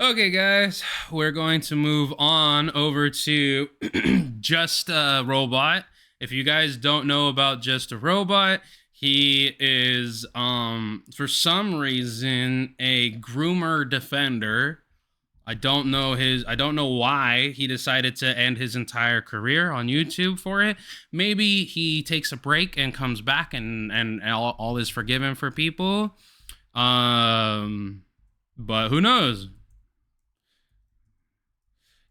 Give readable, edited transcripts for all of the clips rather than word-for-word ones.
Okay, guys, we're going to move on over to Just a Robot. If you guys don't know about Just a Robot, he is, for some reason, a groomer defender. I don't know why he decided to end his entire career on YouTube for it. Maybe he takes a break and comes back and all is forgiven for people. But who knows?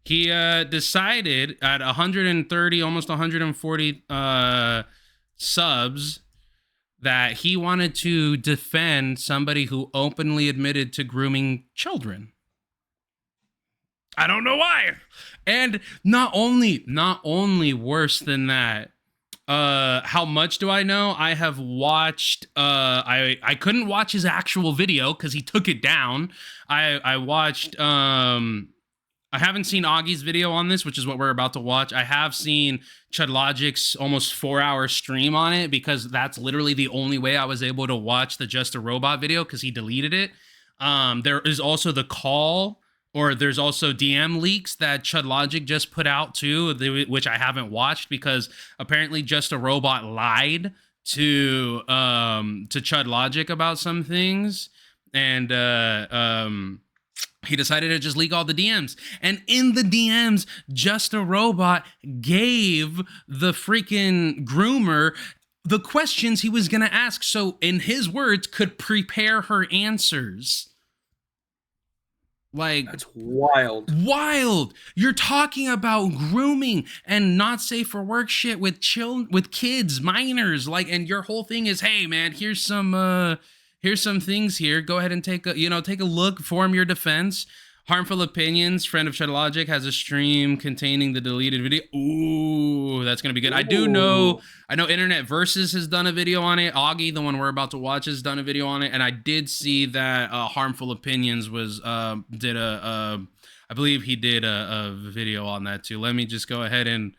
He decided at 130, almost 140 subs that he wanted to defend somebody who openly admitted to grooming children. I don't know why. And not only worse than that, how much do I know? I have watched I couldn't watch his actual video because he took it down. I watched I haven't seen Augie's video on this, which is what we're about to watch. I have seen Chudlogic's almost 4-hour stream on it because that's literally the only way I was able to watch the Just a Robot video because he deleted it. There is also the call, or there's also DM leaks that Chudlogic just put out too, which I haven't watched because apparently Just a Robot lied to Chudlogic about some things, and he decided to just leak all the DMs. And in the DMs, Just a Robot gave the freaking groomer the questions he was going to ask. So, in his words, could prepare her answers. Like, that's wild. Wild. You're talking about grooming and not safe for work shit with kids, minors. Like, and your whole thing is, hey man, here's some things here. Go ahead and take a look, form your defense. Harmful Opinions, friend of Chudlogic, has a stream containing the deleted video. Ooh, that's gonna be good. Ooh. I know Internet Versus has done a video on it. Augie, the one we're about to watch, has done a video on it, and I did see that Harmful Opinions was I believe he did a video on that too. Let me just go ahead and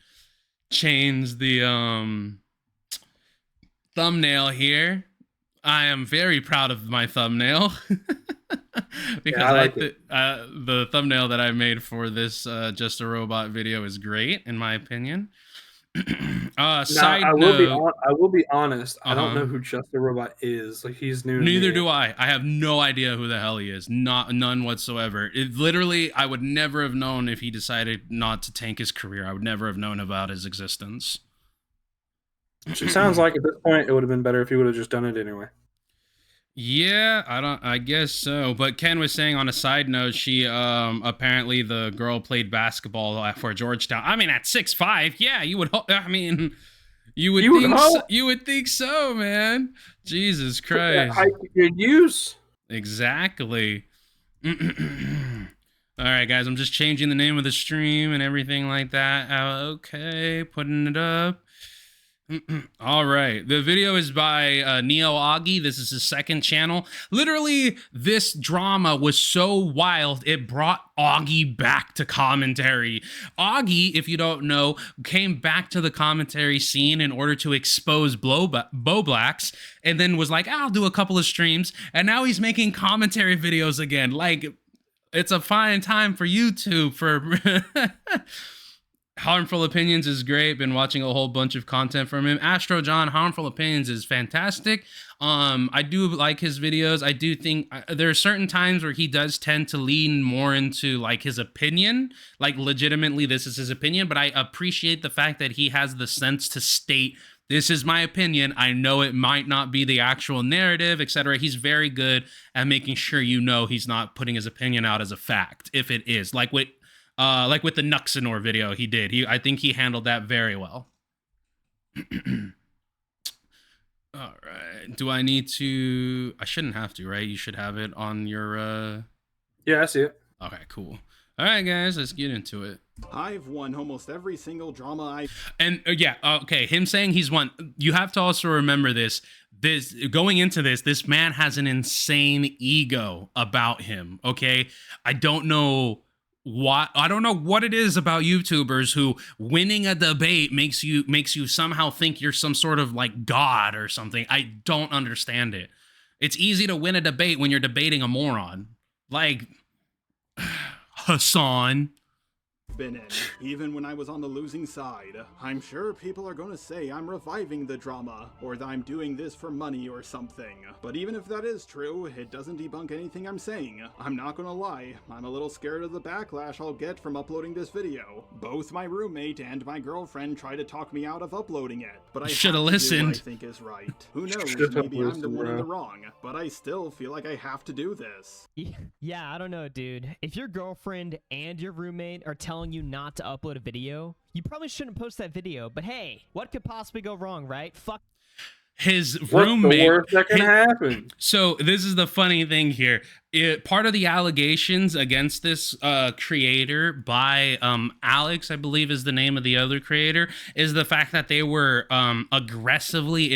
change the thumbnail here. I am very proud of my thumbnail because yeah, I like the thumbnail that I made for this Just a Robot video is great, in my opinion. I will be honest. I don't know who Just a Robot is. Like, he's new. Neither do I. I have no idea who the hell he is. None whatsoever. It literally, I would never have known if he decided not to tank his career. I would never have known about his existence. It sounds like at this point it would have been better if he would have just done it anyway. Yeah, I guess so. But Ken was saying on a side note, she apparently the girl played basketball for Georgetown. I mean, at 6'5", yeah, you would. I mean, you would think so, man. Jesus Christ. Height you could use. Exactly. All right, guys, I'm just changing the name of the stream and everything like that. Okay, putting it up. All right, the video is by Neo Augie. This is his second channel. Literally, this drama was so wild it brought Augie back to commentary. Augie, if you don't know, came back to the commentary scene in order to expose Blacks, and then was like, I'll do a couple of streams, and now he's making commentary videos again. Like, it's a fine time for YouTube for Harmful Opinions is great. Been watching a whole bunch of content from him. Astro John, Harmful Opinions is fantastic. I do like his videos. I do think there are certain times where he does tend to lean more into like his opinion, like legitimately this is his opinion, but I appreciate the fact that he has the sense to state, this is my opinion. I know it might not be the actual narrative, etc. He's very good at making sure you know he's not putting his opinion out as a fact, if it is. Like with the Nuxanor video he did. I think he handled that very well. All right. Do I need to... I shouldn't have to, right? You should have it on your... Yeah, I see it. Okay, cool. All right, guys, let's get into it. I've won almost every single drama And yeah, okay, him saying he's won. You have to also remember this. Going into this man has an insane ego about him, okay? I don't know what it is about YouTubers who winning a debate makes you somehow think you're some sort of like god or something. I don't understand it. It's easy to win a debate when you're debating a moron. Like, Hassan. Been in, even when I was on the losing side. I'm sure people are gonna say I'm reviving the drama, or that I'm doing this for money or something. But even if that is true, it doesn't debunk anything I'm saying. I'm not gonna lie, I'm a little scared of the backlash I'll get from uploading this video. Both my roommate and my girlfriend try to talk me out of uploading it, but I should have do what listened. I think is right. Who knows, maybe I'm the one in the wrong, but I still feel like I have to do this. Yeah, I don't know, dude. If your girlfriend and your roommate are telling you not to upload a video, you probably shouldn't post that video. But hey, what could possibly go wrong, right? Fuck. His What's roommate. the worst that can happen? So this is the funny thing here. Part of the allegations against this creator by Alex, I believe is the name of the other creator, is the fact that they were aggressively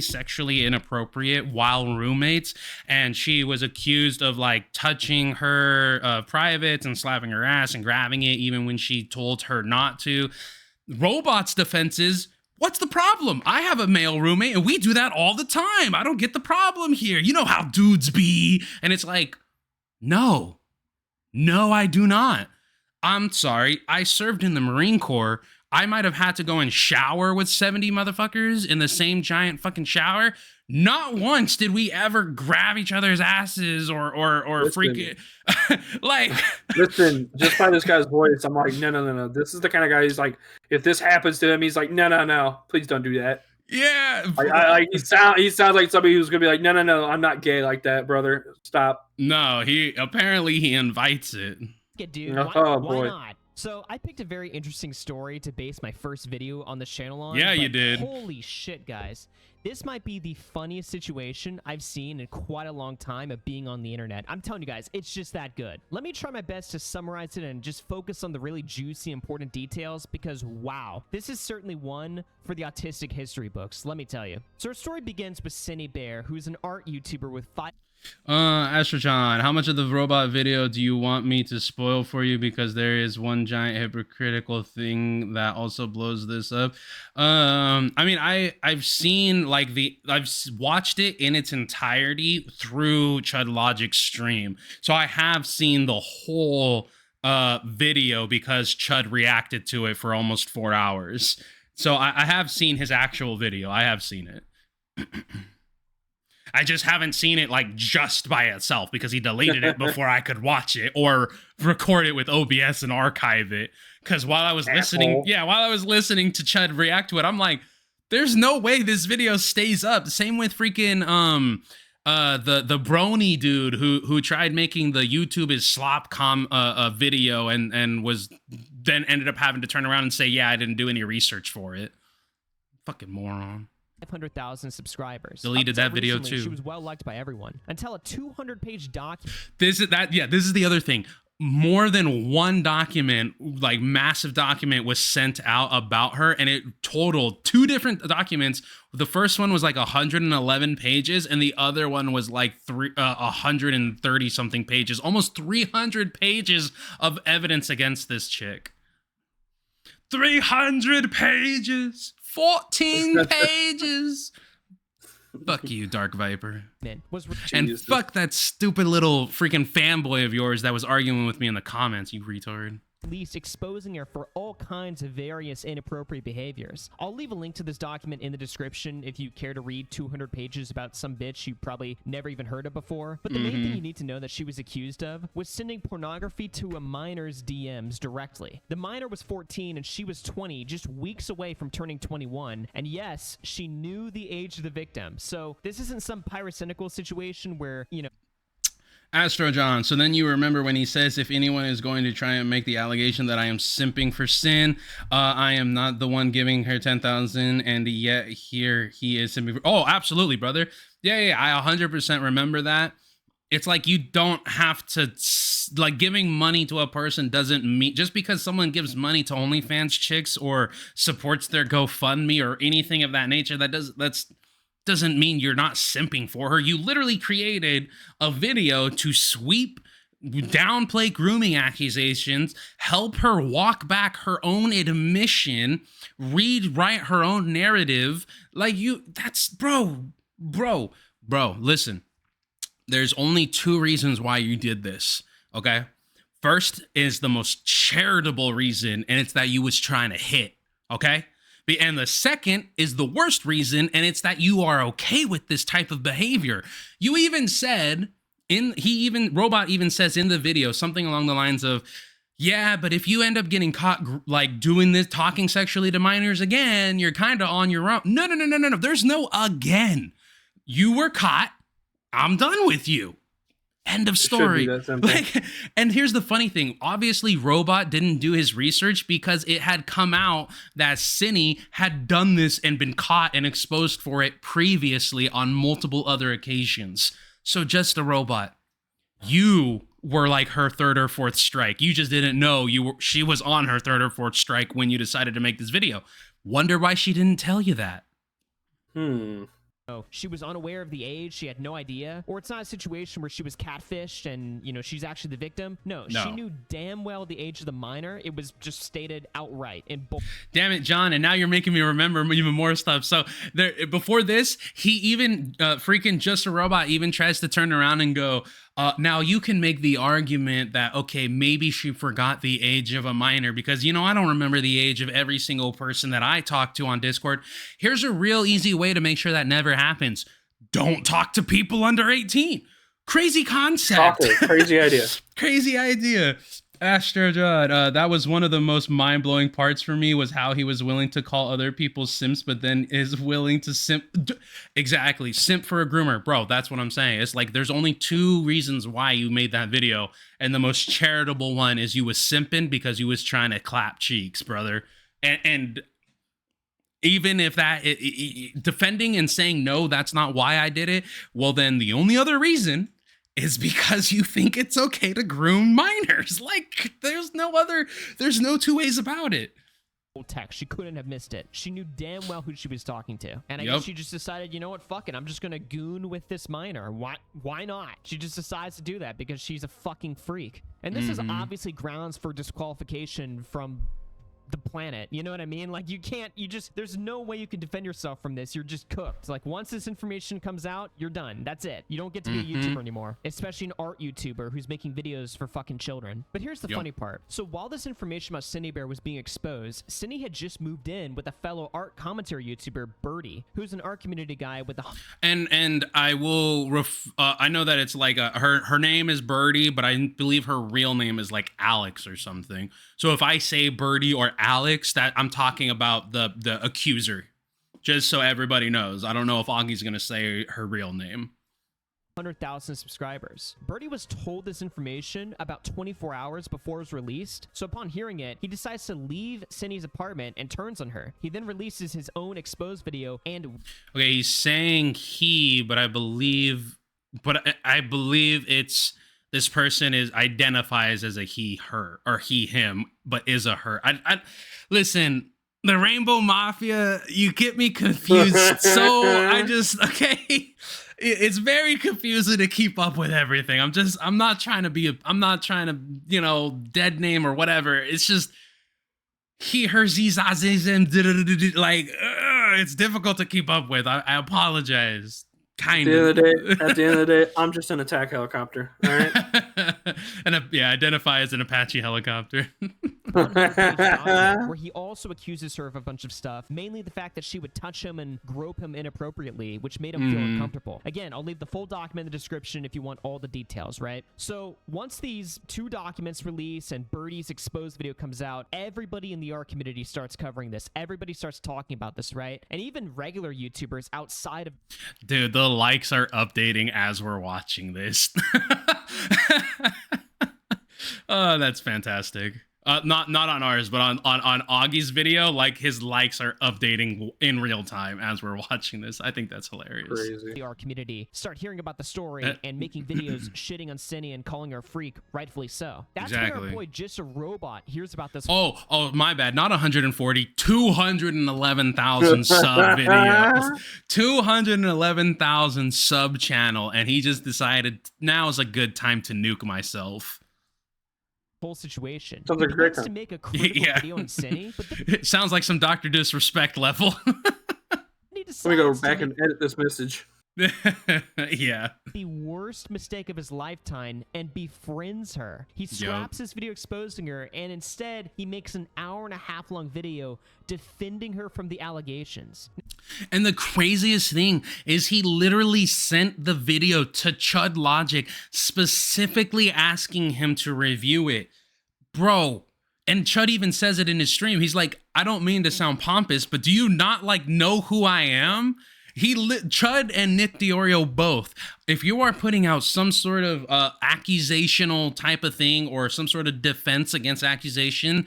sexually inappropriate while roommates, and she was accused of like touching her privates and slapping her ass and grabbing it even when she told her not to. Robot's defense is, what's the problem? I have a male roommate and we do that all the time. I don't get the problem here. You know how dudes be. And it's like, no, I do not. I'm sorry. I served in the Marine Corps. I might have had to go and shower with 70 motherfuckers in the same giant fucking shower. Not once did we ever grab each other's asses or freak it. Like, listen, just by this guy's voice, I'm like, no. This is the kind of guy who's like, if this happens to him, he's like, no, please don't do that. Yeah, he sounds like somebody who's gonna be like, no, I'm not gay like that, brother. Stop. No, he invites it. Yeah, dude. Oh, why not? So I picked a very interesting story to base my first video on the channel on. Yeah, you did. Holy shit, guys. This might be the funniest situation I've seen in quite a long time of being on the internet. I'm telling you guys, it's just that good. Let me try my best to summarize it and just focus on the really juicy, important details because, wow, this is certainly one for the autistic history books, let me tell you. So our story begins with Cindy Bear, who's an art YouTuber with 5... Astro John, how much of the robot video do you want me to spoil for you? Because there is one giant hypocritical thing that also blows this up. I mean, I've seen like I've watched it in its entirety through Chud Logic's stream. So I have seen the whole video because Chud reacted to it for almost 4 hours. So I have seen his actual video. I have seen it. I just haven't seen it like just by itself because he deleted it before I could watch it or record it with OBS and archive it. Because while I was listening to Chud react to it, I'm like, there's no way this video stays up. Same with freaking the brony dude who tried making the YouTube is slop video and was then ended up having to turn around and say, yeah, I didn't do any research for it. Fucking moron. 500,000 subscribers. Deleted that video recently, too. She was well liked by everyone until a 200-page document. This is the other thing. More than one document, like massive document, was sent out about her, and it totaled 2 different documents. The first one was like 111 pages, and the other one was like 130 something pages, almost 300 pages of evidence against this chick. 300 pages. 14 pages. Fuck you, Dark Viper. And fuck that stupid little freaking fanboy of yours that was arguing with me in the comments, you retard. Least exposing her for all kinds of various inappropriate behaviors. I'll leave a link to this document in the description if you care to read 200 pages about some bitch you probably never even heard of before. But the main thing you need to know that she was accused of was sending pornography to a minor's DMs directly. The minor was 14 and she was 20, just weeks away from turning 21. And yes, she knew the age of the victim. So this isn't some pyrocynical situation where, you know, Astro John, so then you remember when he says, if anyone is going to try and make the allegation that I am simping for sin, I am not the one giving her 10,000, and yet here he is simping for... Oh, absolutely, brother. Yeah, I 100% remember that. It's like you don't have to... Like, giving money to a person doesn't mean... Just because someone gives money to OnlyFans chicks or supports their GoFundMe or anything of that nature, doesn't mean you're not simping for her. You literally created a video to downplay grooming accusations, help her walk back her own admission, rewrite her own narrative. Like bro, listen. There's only 2 reasons why you did this. Okay. First is the most charitable reason, and it's that you was trying to hit. Okay. And the second is the worst reason, and it's that you are okay with this type of behavior. You even said Robot even says in the video something along the lines of, yeah, but if you end up getting caught like doing this, talking sexually to minors again, you're kind of on your own. No. There's no again. You were caught. I'm done with you. End of story. Like, and here's the funny thing. Obviously, Robot didn't do his research because it had come out that Cinny had done this and been caught and exposed for it previously on multiple other occasions. So just a Robot. You were like her third or fourth strike. You just didn't know she was on her third or fourth strike when you decided to make this video. Wonder why she didn't tell you that. Oh, she was unaware of the age, she had no idea, or it's not a situation where she was catfished and, you know, she's actually the victim. No, she knew damn well the age of the minor. It was just stated outright in both. Damn it, John, and now you're making me remember even more stuff. So before this, he even freaking Just a Robot even tries to turn around and go, now you can make the argument that, okay, maybe she forgot the age of a minor because, you know, I don't remember the age of every single person that I talk to on Discord. Here's a real easy way to make sure that never happens. Don't talk to people under 18. Crazy concept. Crazy idea. Crazy idea. Astro John, that was one of the most mind-blowing parts for me was how he was willing to call other people simps, but then is willing to simp for a groomer. Bro, that's what I'm saying. It's like there's only two reasons why you made that video, and the most charitable one is you was simping because you was trying to clap cheeks, brother. And even if that defending and saying no, that's not why I did it, well then the only other reason is because you think it's okay to groom minors. Like, there's no two ways about it. Text. She couldn't have missed it. She knew damn well who she was talking to. And I guess she just decided, you know what, fuck it. I'm just gonna goon with this minor. Why not? She just decides to do that because she's a fucking freak. And this is obviously grounds for disqualification from the planet. You know what I mean? Like, there's no way you can defend yourself from this. You're just cooked. Like, once this information comes out, you're done. That's it. You don't get to be a YouTuber anymore, especially an art YouTuber who's making videos for fucking children. But here's the funny part. So while this information about Cinny Bear was being exposed, Cinny had just moved in with a fellow art commentary YouTuber, Birdie, who's an art community guy with a... And I will I know that it's like her name is Birdie, but I believe her real name is like Alex or something. So if I say Birdie or Alex, that I'm talking about the accuser, just so everybody knows. I don't know if Augie's gonna say her real name. 100,000 subscribers. Birdie was told this information about 24 hours before it was released, so upon hearing it, he decides to leave Cindy's apartment and turns on her. He then releases his own exposed video and... Okay, he's saying he, but I believe it's... This person identifies as a he, her, or he, him, but is a her. Listen, the Rainbow Mafia, you get me confused. So it's very confusing to keep up with everything. I'm not trying to, you know, dead name or whatever. It's just he, her, like, it's difficult to keep up with. I apologize. Kind of. At the end of the day, I'm just an attack helicopter. All right. Identify as an Apache helicopter. Where he also accuses her of a bunch of stuff, mainly the fact that she would touch him and grope him inappropriately, which made him feel uncomfortable. Again, I'll leave the full document in the description if you want all the details, right? So once these two documents release and Birdie's exposed video comes out, everybody in the art community starts covering this. Everybody starts talking about this, right? And even regular YouTubers outside of... Dude, the likes are updating as we're watching this. Oh, that's fantastic. Not on ours, but on Augie's video, like his likes are updating in real time as we're watching this. I think that's hilarious. Crazy. Our community start hearing about the story and making videos shitting on Cinny and calling her a freak, rightfully so. That's when our boy Just a Robot hears about this. Oh, my bad. Not 140, 211,000 sub videos, 211,000 sub channel, and he just decided now is a good time to nuke myself. Whole situation. Sounds like a great time to make a critical video on Cinny, but it sounds like some Dr. Disrespect level. Let me go back and edit this message. Yeah. The worst mistake of his lifetime and befriends her. He scraps this video exposing her, and instead he makes an 1.5 hour long video defending her from the allegations. And the craziest thing is he literally sent the video to Chud Logic specifically asking him to review it. Bro, and Chud even says it in his stream. He's like, I don't mean to sound pompous, but do you not like know who I am? Chud and Nick DeOrio both. If you are putting out some sort of accusational type of thing or some sort of defense against accusation,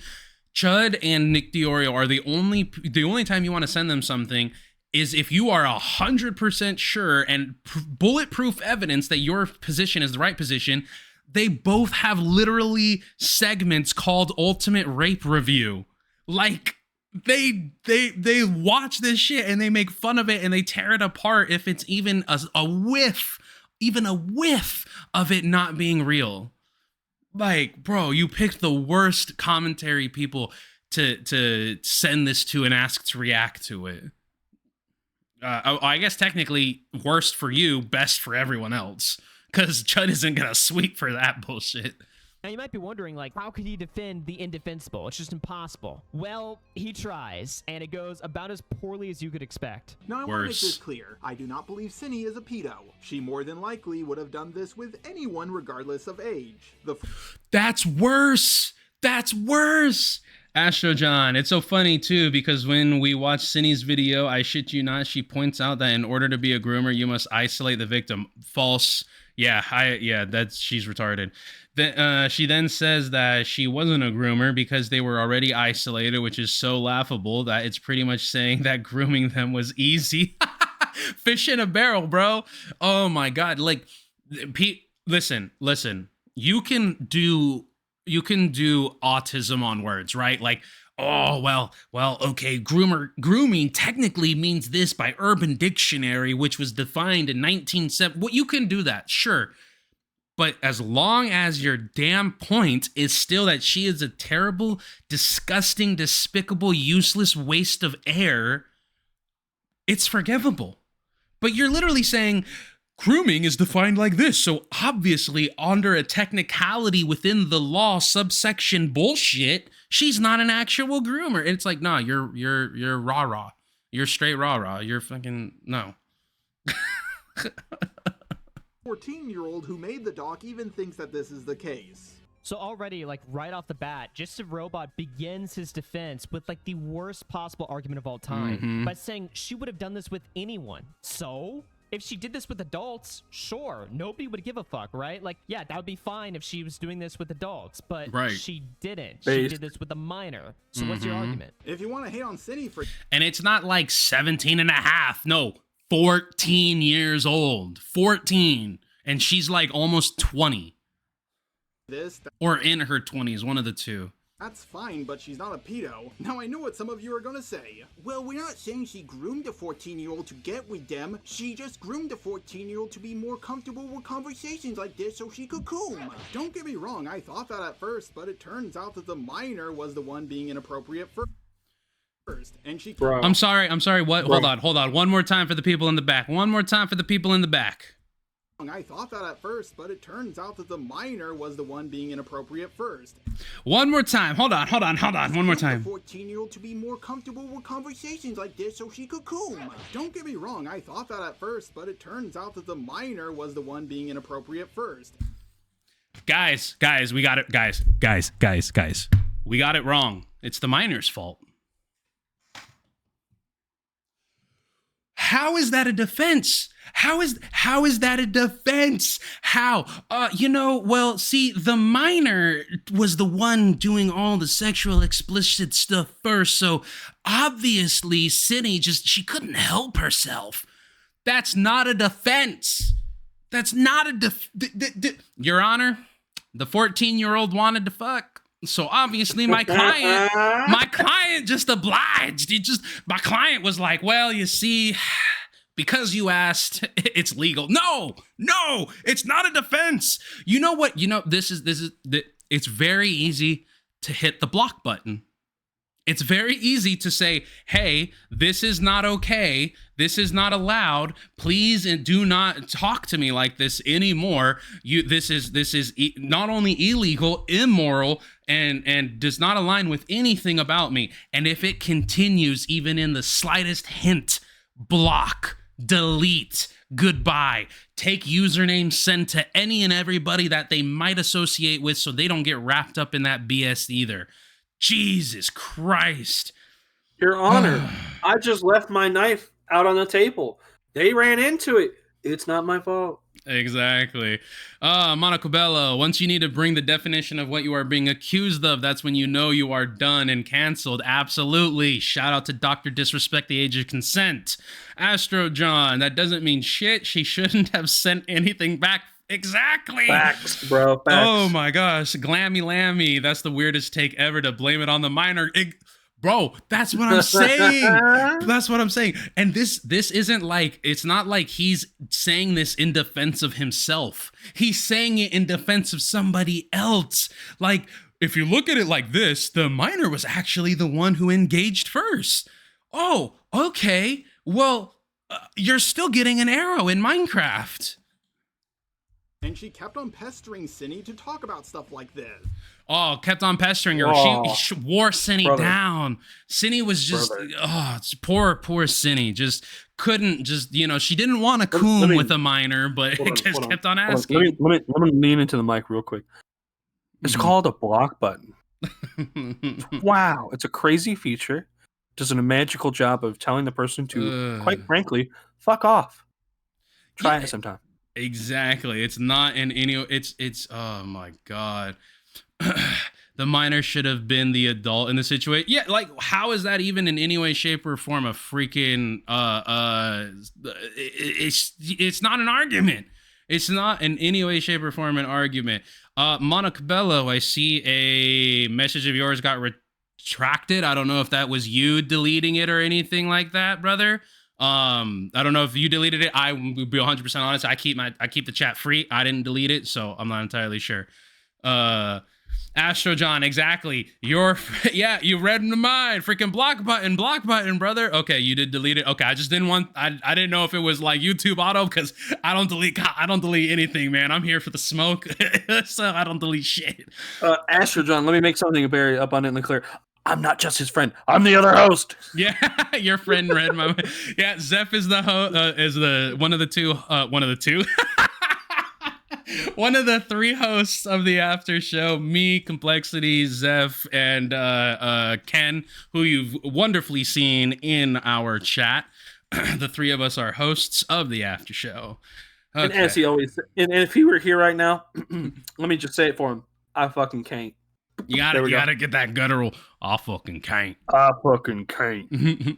Chud and Nick DeOrio are the only time you want to send them something is if you are 100% sure and bulletproof evidence that your position is the right position. They both have literally segments called Ultimate Rape Review. Like, they watch this shit and they make fun of it and they tear it apart if it's even a whiff of it not being real. Like, bro, you picked the worst commentary people to send this to and ask to react to it. I guess technically worst for you, best for everyone else, because Chud isn't gonna sweep for that bullshit. Now, you might be wondering, like, how could he defend the indefensible? It's just impossible. Well, he tries, and it goes about as poorly as you could expect. Now, I want to make this clear. I do not believe Cindy is a pedo. She more than likely would have done this with anyone regardless of age. That's worse! That's worse! Astro John, it's so funny too, because when we watch Cindy's video, I shit you not, she points out that in order to be a groomer, you must isolate the victim. False. Yeah, she's retarded. She then says that she wasn't a groomer because they were already isolated, which is so laughable that it's pretty much saying that grooming them was easy. Fish in a barrel, bro. Oh my God. Like, listen. You can do autism on words, right? Like, oh, well, okay, grooming technically means this by Urban Dictionary, which was defined in 1970. Well, you can do that, sure. But as long as your damn point is still that she is a terrible, disgusting, despicable, useless waste of air, it's forgivable. But you're literally saying grooming is defined like this. So obviously, under a technicality within the law subsection bullshit, she's not an actual groomer. And it's like, nah, you're rah-rah. You're straight rah-rah. You're fucking, no. 14-year-old who made the doc even thinks that this is the case. So already, like, right off the bat, Just a Robot begins his defense with, like, the worst possible argument of all time by saying she would have done this with anyone. So if she did this with adults, sure, nobody would give a fuck, right? Like, yeah, that would be fine if she was doing this with adults, but she didn't. She did this with a minor. So what's your argument? If you want to hate on Cindy for... And it's not like 17 and a half. No, 14 years old. 14. And she's like almost 20. Or in her 20s, one of the two. That's fine, but she's not a pedo. Now I know what some of you are gonna say. Well, we're not saying she groomed a 14-year-old to get with them. She just groomed a 14-year-old to be more comfortable with conversations like this so she could coom. Don't get me wrong, I thought that at first, but it turns out that the minor was the one being inappropriate first. And she... Bro. I'm sorry, what? Bro. Hold on. One more time for the people in the back. I thought that at first, but it turns out that the minor was the one being inappropriate first. One more time. Hold on. One more time. The 14-year-old to be more comfortable with conversations like this so she could coom. Don't get me wrong, I thought that at first, but it turns out that the minor was the one being inappropriate first. Guys, we got it. Guys. We got it wrong. It's the minor's fault. How is that a defense? How is that a defense? How? Well, see, the minor was the one doing all the sexual explicit stuff first, so obviously Cindy she couldn't help herself. That's not a defense. That's not a Your Honor, the 14-year-old wanted to fuck. So obviously my client just obliged. My client was like, well, you see, because you asked, it's legal. No, it's not a defense. You know what? It's very easy to hit the block button. It's very easy to say, hey, this is not okay. This is not allowed. Please and do not talk to me like this anymore. This is not only illegal, immoral, and does not align with anything about me. And if it continues even in the slightest hint, block, delete, goodbye, take username sent to any and everybody that they might associate with so they don't get wrapped up in that BS either. Jesus Christ. Your Honor, I just left my knife out on the table. They ran into it. It's not my fault. Exactly. Montecabello, once you need to bring the definition of what you are being accused of, that's when you know you are done and canceled. Absolutely. Shout out to Dr. Disrespect the Age of Consent. Astro John, that doesn't mean shit. She shouldn't have sent anything back. Exactly. Facts, bro. Facts. Oh my gosh. Glammy Lammy. That's the weirdest take ever to blame it on the minor. Bro, that's what I'm saying. That's what I'm saying. And this isn't like, it's not like he's saying this in defense of himself. He's saying it in defense of somebody else. Like, if you look at it like this, the minor was actually the one who engaged first. Oh, okay. Well, you're still getting an arrow in Minecraft. And she kept on pestering Cinny to talk about stuff like this. Oh, kept on pestering her. Oh, she wore Cinny down. Cinny was just, it's poor Cinny. Just couldn't, she didn't want to coom with a minor, but just kept on asking. Let me lean into the mic real quick. It's called a block button. Wow, it's a crazy feature. Does a magical job of telling the person to, quite frankly, fuck off. Try it sometime. Exactly. It's not in any. It's. Oh my god. The minor should have been the adult in the situation. Yeah, like how is that even in any way, shape, or form a freaking? It's not an argument. It's not in any way, shape, or form an argument. Montecabello, I see a message of yours got retracted. I don't know if that was you deleting it or anything like that, brother. I don't know if you deleted it. I will be 100% honest. I keep the chat free. I didn't delete it, so I'm not entirely sure. Astro John, exactly. You read my mind. Freaking block button, brother. Okay, you did delete it. Okay, I just didn't want. I didn't know if it was like YouTube auto because I don't delete anything, man. I'm here for the smoke, so I don't delete shit. Astro John, let me make something very abundantly clear. I'm not just his friend. I'm the other host. Yeah, your friend read my. Yeah, Zeph is the one of the two. One of the three hosts of the after show, me, Kmplxity, Zeph, and Ken, who you've wonderfully seen in our chat. The three of us are hosts of the after show. Okay. And as he always, and if he were here right now, let me just say it for him. I fucking can't. You gotta get that guttural. I fucking can't. I fucking can't.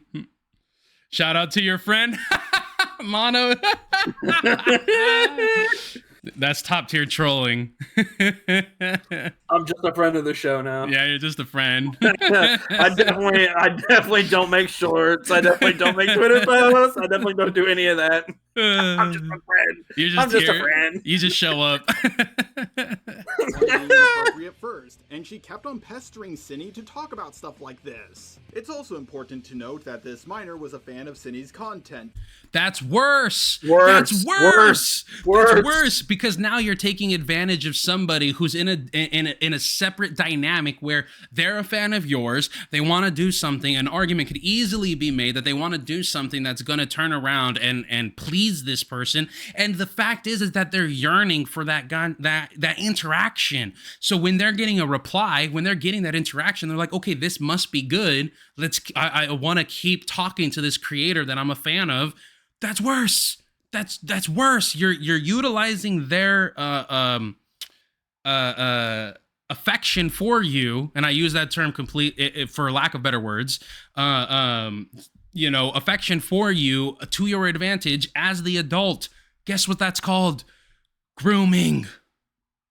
Shout out to your friend, Mono. That's top tier trolling. I'm just a friend of the show now. Yeah, you're just a friend. I definitely don't make shorts. I definitely don't make Twitter posts. I definitely don't do any of that. I'm just a friend. I'm just a friend. You just show up. Appropriate first, and she kept on pestering Cinny to talk about stuff like this. It's also important to note that this minor was a fan of Cinny's content. That's worse. That's worse. That's worse because now you're taking advantage of somebody who's in a separate dynamic where they're a fan of yours. They want to do something. An argument could easily be made that they want to do something that's going to turn around and please this person. And the fact is that they're yearning for that interaction. So when they're getting a reply, when they're getting that interaction, they're like, okay, this must be good. I want to keep talking to this creator that I'm a fan of. That's worse. That's worse. You're utilizing their affection for you, and I use that term for lack of better words. Affection for you to your advantage as the adult. Guess what that's called? Grooming.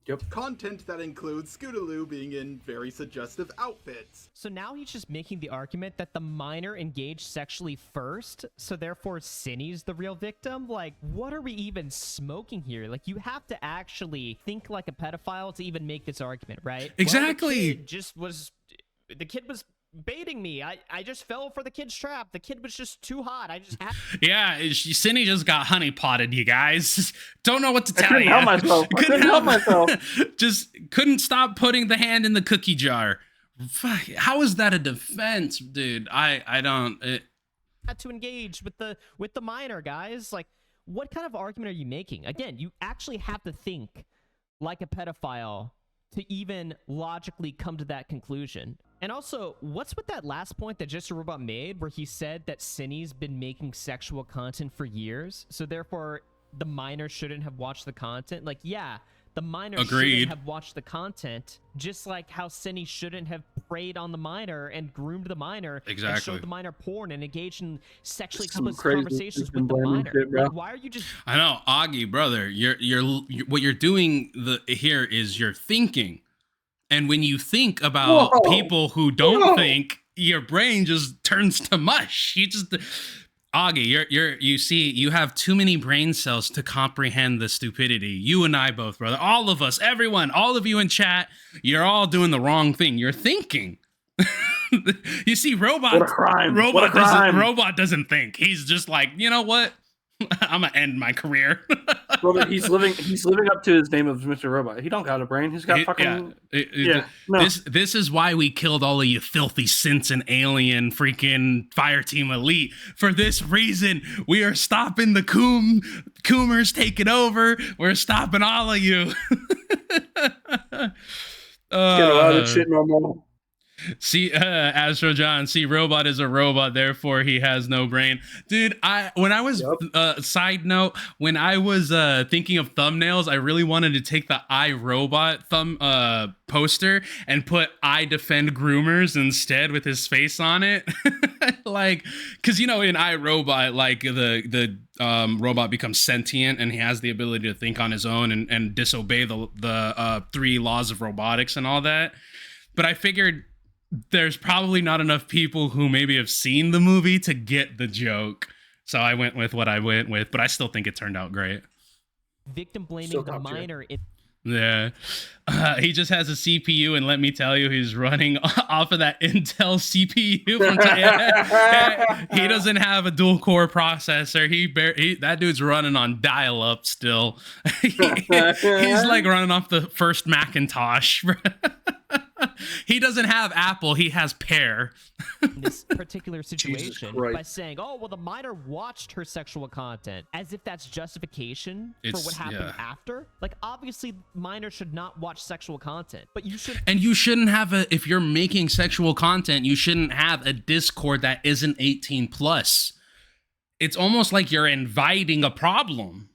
Yep. Content that includes Scootaloo being in very suggestive outfits. So now he's just making the argument that the minor engaged sexually first, so therefore Cinny's the real victim? Like, what are we even smoking here? Like, you have to actually think like a pedophile to even make this argument, right? Exactly. Well, the kid was baiting me. I just fell for the kid's trap. The kid was just too hot. I just had Yeah, Cindy just got honey potted, you guys. Don't know what to tell couldn't you. help myself. I couldn't help myself. Just couldn't stop putting the hand in the cookie jar. Fuck, how is that a defense, dude? I don't. had to engage with the minor, guys. Like, what kind of argument are you making? Again, you actually have to think like a pedophile to even logically come to that conclusion. And also, what's with that last point that Just a Robot made, where he said that Cindy's been making sexual content for years, so therefore the minor shouldn't have watched the content? Like, yeah, the minor Agreed. shouldn't have watched the content, just like how Cindy shouldn't have preyed on the minor and groomed the minor and Exactly. showed the minor porn and engaged in sexually Some explicit crazy conversations shit's with the been blaming minor. shit, bro. Like, why are you just I know, Augie, brother. You're what you're doing here is you're thinking. And when you think about Whoa. people who don't Whoa. think, your brain just turns to mush. You just, Augie, you see, you have too many brain cells to comprehend the stupidity. You and I both, brother. All of us, everyone, all of you in chat, you're all doing the wrong thing. You're thinking. You see, Robot. What a crime. What a crime. Robot doesn't think. He's just like, you know what? I'm gonna end my career. Brother, he's living up to his name of Mr. Robot. He don't got a brain. He's got fucking no. This is why we killed all of you filthy synths and alien freaking fire team elite. For this reason, we are stopping the Coomers taking over. We're stopping all of you. Get around that shit no more. See, Astro John, see, Robot is a robot, therefore he has no brain. Dude, side note, when I was thinking of thumbnails, I really wanted to take the iRobot poster and put I Defend Groomers instead with his face on it. Like, because, you know, in iRobot, like, the robot becomes sentient and he has the ability to think on his own and disobey the 3 laws of robotics and all that. But I figured there's probably not enough people who maybe have seen the movie to get the joke. So I went with what I went with, but I still think it turned out great. victim blaming Still the top tier. minor? Yeah. He just has a CPU, and let me tell you, he's running off of that Intel CPU. He doesn't have a dual core processor. That dude's running on dial-up still. He's like running off the first Macintosh. He doesn't have Apple, he has Pear. In this particular situation Christ. by saying, oh, well, the minor watched her sexual content, as if that's justification for what happened after. Like, obviously, minors should not watch sexual content, but you should. And you shouldn't have if you're making sexual content, you shouldn't have a Discord that isn't 18 plus. It's almost like you're inviting a problem.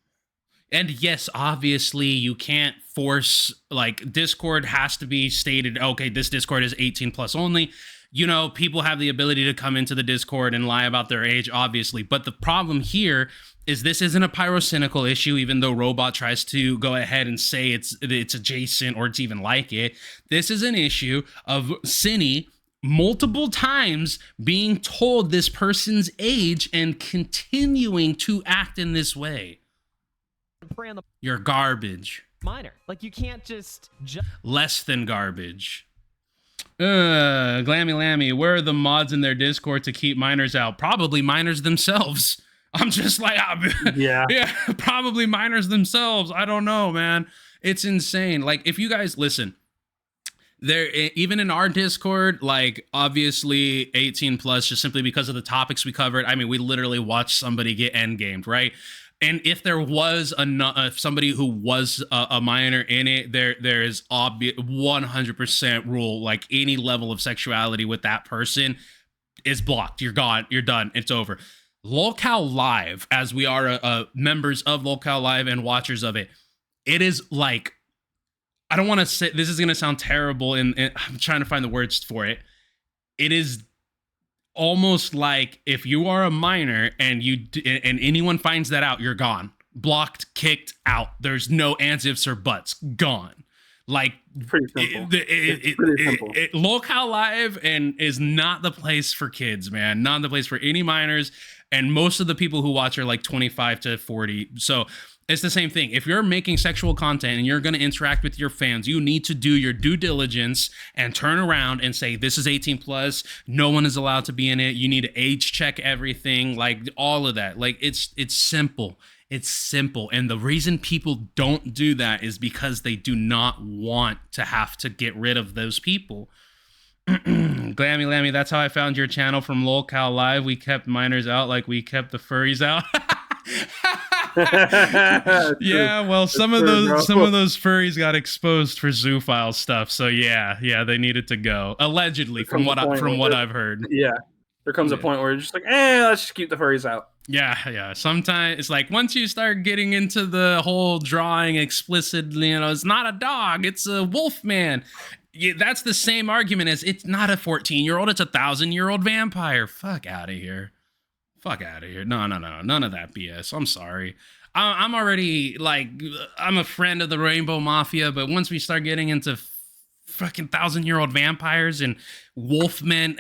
And yes, obviously you can't force, like, Discord has to be stated, okay, this Discord is 18 plus only. You know, people have the ability to come into the Discord and lie about their age, obviously. But the problem here is this isn't a pyrocynical issue, even though Robot tries to go ahead and say it's adjacent or it's even like it. This is an issue of Cine multiple times being told this person's age and continuing to act in this way. Prey on the You're garbage. minor. Like, you can't just Less than garbage. Glammy Lammy, where are the mods in their Discord to keep minors out? Probably minors themselves. I'm just like, yeah, probably minors themselves. I don't know, man. It's insane. Like, if you guys listen, there, even in our Discord, like, obviously 18 plus, just simply because of the topics we covered. I mean, we literally watched somebody get endgamed, right? And if there was somebody who was a minor in it, there is obvious 100% rule, like, any level of sexuality with that person is blocked. You're gone. You're done. It's over. Lolcow Live, as we are members of Lolcow Live and watchers of it, it is like, I don't want to say, this is going to sound terrible, and I'm trying to find the words for it. It is almost like if you are a minor and anyone finds that out, you're gone. Blocked, kicked out. There's no ands, ifs, or buts. Gone. Like, Pretty simple. It's pretty simple. Lolcow Live is not the place for kids, man. Not the place for any minors. And most of the people who watch are like 25 to 40. So it's the same thing. If you're making sexual content and you're going to interact with your fans, you need to do your due diligence and turn around and say, this is 18 plus. No one is allowed to be in it. You need to age check everything, like all of that. Like it's simple. It's simple. And the reason people don't do that is because they do not want to have to get rid of those people. Glammy Lammy, that's how I found your channel from LolCal Live. We kept minors out like we kept the furries out. Yeah, well, some of those furries got exposed for zoophile stuff. So yeah, they needed to go. Allegedly, from what I've heard. Yeah. There comes a point where you're just like, let's just keep the furries out. Yeah. Sometimes it's like once you start getting into the whole drawing explicitly, it's not a dog, it's a wolf man. Yeah, that's the same argument as it's not a 14-year-old, it's a 1,000-year-old vampire. Fuck out of here. No, none of that BS. I'm sorry. I'm already like, I'm a friend of the Rainbow Mafia, but once we start getting into fucking 1,000-year-old vampires and wolfmen,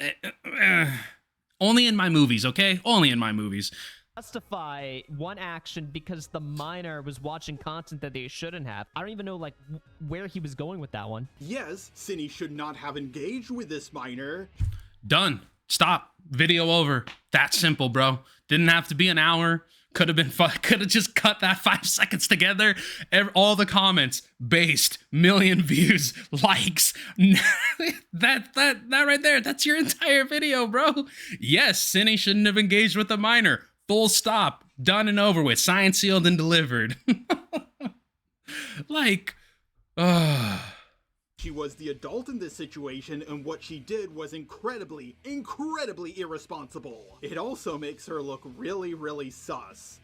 only in my movies, okay? Only in my movies. Justify one action because the minor was watching content that they shouldn't have. I don't even know like where he was going with that one. Yes, Cinny should not have engaged with this minor. Done. Stop. Video over. That simple, bro. Didn't have to be an hour. Could have been fun. Could have just cut that 5 seconds together. All the comments based, million views, likes. that right there. That's your entire video, bro. Yes, Cinny shouldn't have engaged with a minor. Full stop. Done and over with. Signed, sealed, and delivered. Like, She was the adult in this situation, and what she did was incredibly irresponsible. It also makes her look really, really sus.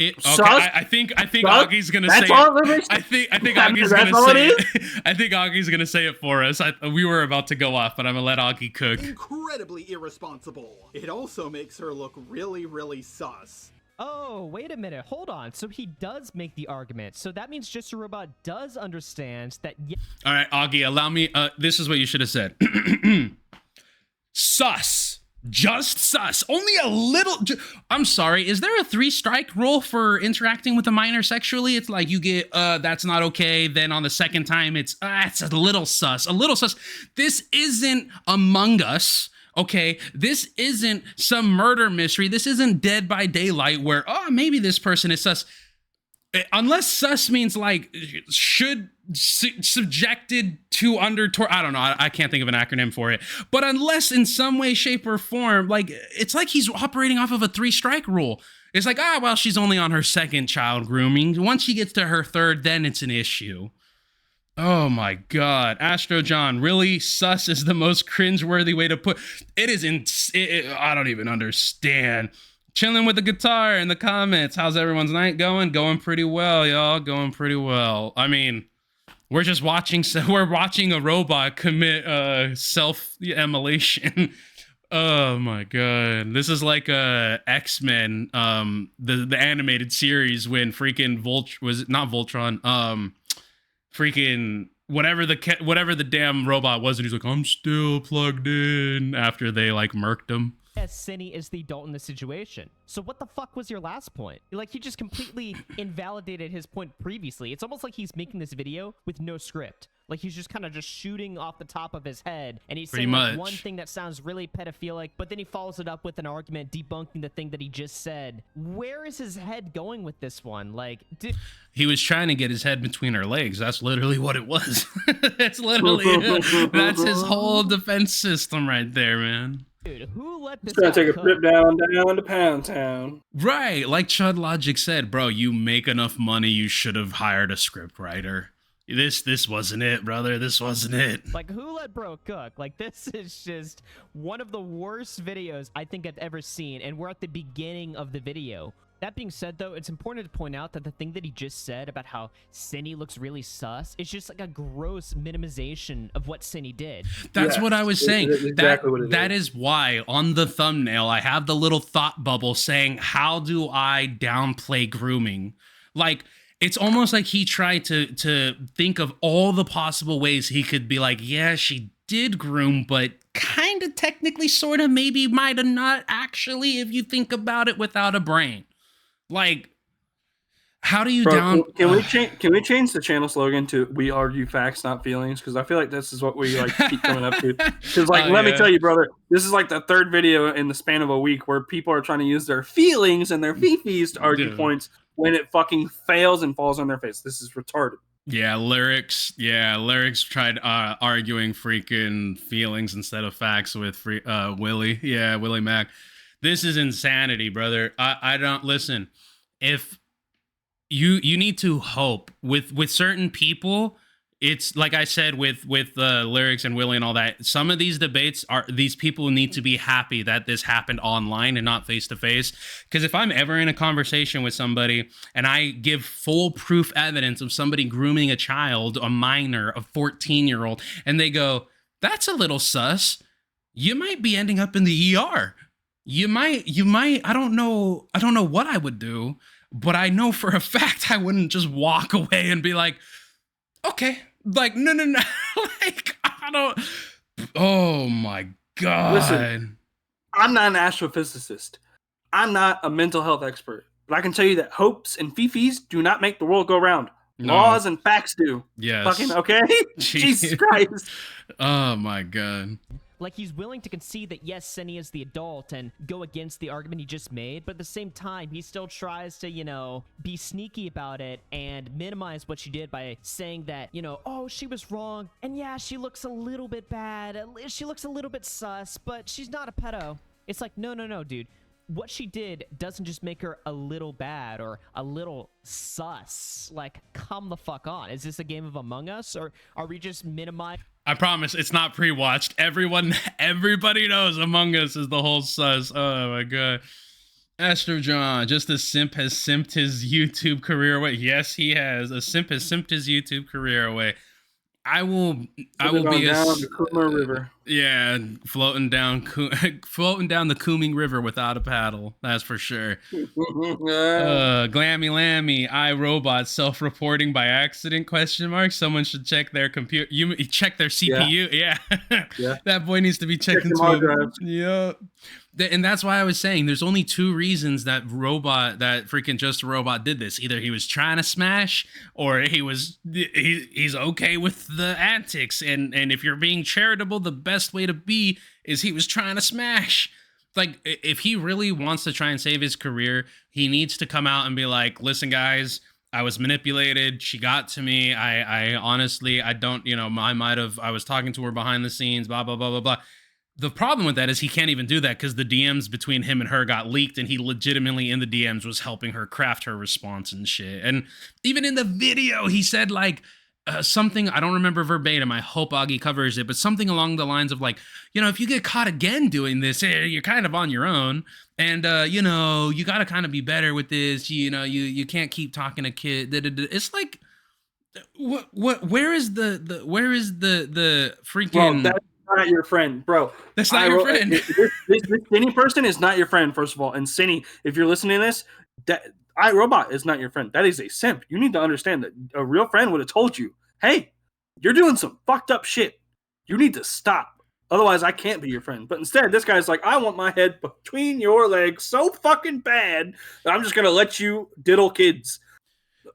Okay, I think Augie's gonna say it. I think Augie's gonna say it. I think Augie's gonna say it for us. We were about to go off, but I'm gonna let Augie cook. Incredibly irresponsible. It also makes her look really, really sus. Oh, wait a minute. Hold on. So he does make the argument. So that means Just a Robot does understand that. All right, Augie, allow me. This is what you should have said. Sus. Just sus. Only a little. I'm sorry. Is there a 3-strike rule for interacting with a minor sexually? It's like you get, that's not okay. Then on the second time, it's a little sus. A little sus. This isn't Among Us. Okay, this isn't some murder mystery. This isn't Dead by Daylight where, maybe this person is sus. Unless sus means like subjected to under I don't know. I can't think of an acronym for it. But unless in some way, shape, or form, like it's like he's operating off of a 3-strike rule. It's like, well, she's only on her 2nd child grooming. Once she gets to her 3rd, then it's an issue. Oh my God, Astro John, really? Sus is the most cringeworthy way to put it. I don't even understand. Chilling with the guitar in the comments. How's everyone's night going? Going pretty well, y'all. Going pretty well. I mean, we're just watching. We're watching a robot commit self-immolation. Oh my God, this is like X-Men, the animated series when freaking was it not Voltron? Freaking whatever the damn robot was, and he's like, I'm still plugged in after they like murked him. Yes, Cinny is the adult in the situation. So what the fuck was your last point? Like, he just completely invalidated his point previously. It's almost like he's making this video with no script. Like, he's just kind of just shooting off the top of his head. And he's saying like, one thing that sounds really pedophilic, but then he follows it up with an argument debunking the thing that he just said. Where is his head going with this one? Like, he was trying to get his head between her legs. That's literally what it was. That's literally that's his whole defense system right there, man. Dude, who let this gonna take a trip down to Pound Town. Right, like Chud Logic said, bro, you make enough money, you should have hired a script writer. This wasn't it, brother. This wasn't it. Like, who let bro cook? Like, this is just one of the worst videos I think I've ever seen, and we're at the beginning of the video. That being said, though, it's important to point out that the thing that he just said about how Cinny looks really sus is just like a gross minimization of what Cinny did. That's what I was saying. Exactly what it that is why on the thumbnail I have the little thought bubble saying, how do I downplay grooming? Like, it's almost like he tried to think of all the possible ways he could be like, yeah, she did groom, but kind of technically sort of maybe might have not actually, if you think about it without a brain. Like, how do you down? Can we change the channel slogan to "We argue facts, not feelings"? Because I feel like this is what we like keep coming up to. Because let me tell you, brother, this is like the third video in the span of a week where people are trying to use their feelings and their fifis to argue points when it fucking fails and falls on their face. This is retarded. Yeah, lyrics tried arguing freaking feelings instead of facts with Willie. Yeah, Willie Mack. This is insanity, brother. I don't listen. If you need to hope with certain people, it's like I said with lyrics and Willie and all that. Some of these debates these people need to be happy that this happened online and not face to face. Because if I'm ever in a conversation with somebody and I give full proof evidence of somebody grooming a child, a minor, a 14-year-old, and they go, "That's a little sus," you might be ending up in the ER. You might. I don't know what I would do. But I know for a fact I wouldn't just walk away and be like, okay, like, no. Like, I don't. Oh my God. Listen, I'm not an astrophysicist. I'm not a mental health expert. But I can tell you that hopes and fifis do not make the world go round. No. Laws and facts do. Yes. Fucking okay? Jesus Christ. Oh my God. Like, he's willing to concede that, yes, Cindy is the adult and go against the argument he just made, but at the same time, he still tries to, you know, be sneaky about it and minimize what she did by saying that, you know, oh, she was wrong, and yeah, she looks a little bit bad, she looks a little bit sus, but she's not a pedo. It's like, no, dude. What she did doesn't just make her a little bad or a little sus. Like, come the fuck on. Is this a game of Among Us, or are we just minimizing? I promise it's not pre-watched. Everybody knows Among Us is the whole sus. Oh my God. Astro John, just a simp has simped his YouTube career away. Yes, he has. A simp has simped his YouTube career away. I will be down the Grooma River. Yeah, floating down the Cooming River without a paddle. That's for sure. Glammy Lammy, iRobot self-reporting by accident? ? Someone should check their computer. You check their CPU. Yeah. That boy needs to be checking too. Yeah. And that's why I was saying there's only two reasons that freaking Just a Robot did this. Either he was trying to smash, or he's okay with the antics. And if you're being charitable, the best way to be is he was trying to smash. Like, if he really wants to try and save his career, he needs to come out and be like, listen, guys, I was manipulated. She got to me. I honestly, I don't, I was talking to her behind the scenes, blah, blah, blah, blah, blah. The problem with that is he can't even do that because the DMs between him and her got leaked, and he legitimately in the DMs was helping her craft her response and shit. And even in the video, he said like something, I don't remember verbatim, I hope Augie covers it, but something along the lines of like, if you get caught again doing this, you're kind of on your own. And, you got to kind of be better with this. You can't keep talking to kids. It's like, where is the freaking... Bro, not your friend, bro. That's not your friend. This Cindy person is not your friend, first of all. And Cindy, if you're listening to this, that iRobot is not your friend. That is a simp. You need to understand that a real friend would have told you, hey, you're doing some fucked up shit. You need to stop. Otherwise, I can't be your friend. But instead, this guy's like, I want my head between your legs so fucking bad that I'm just going to let you diddle kids.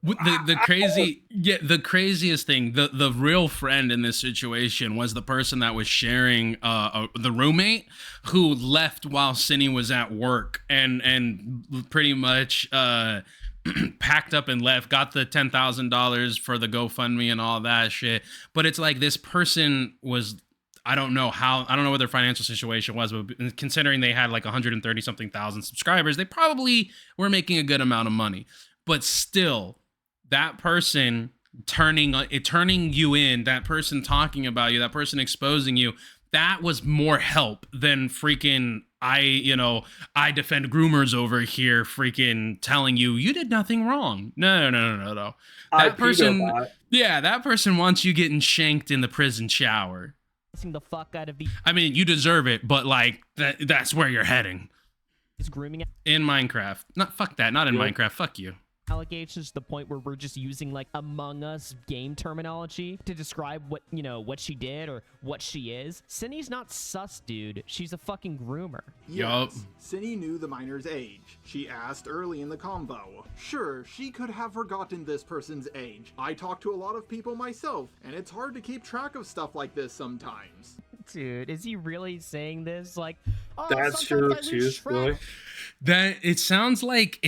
The craziest thing, the real friend in this situation was the person that was sharing the roommate who left while Cindy was at work and pretty much packed up and left, got the $10,000 for the GoFundMe and all that shit. But it's like this person was, I don't know what their financial situation was, but considering they had like 130 something thousand subscribers, they probably were making a good amount of money. But still, that person turning you in, that person talking about you, that person exposing you, that was more help than freaking I defend groomers over here freaking telling you did nothing wrong. No. That person wants you getting shanked in the prison shower. The fuck out of the... I mean, you deserve it, but like that's where you're heading. Is grooming in Minecraft. Not fuck that, not in Minecraft. Fuck you. allegations to the point where we're just using like Among Us game terminology to describe what, you know, what she did or what she is. Cindy's not sus, dude. She's a fucking groomer. Yes, Cindy knew the minor's age. She asked early in the convo. Sure, she could have forgotten this person's age. I talk to a lot of people myself, and it's hard to keep track of stuff like this sometimes. Dude, is he really saying this? Like, oh, That's sometimes true I lose too, track. really. That it sounds like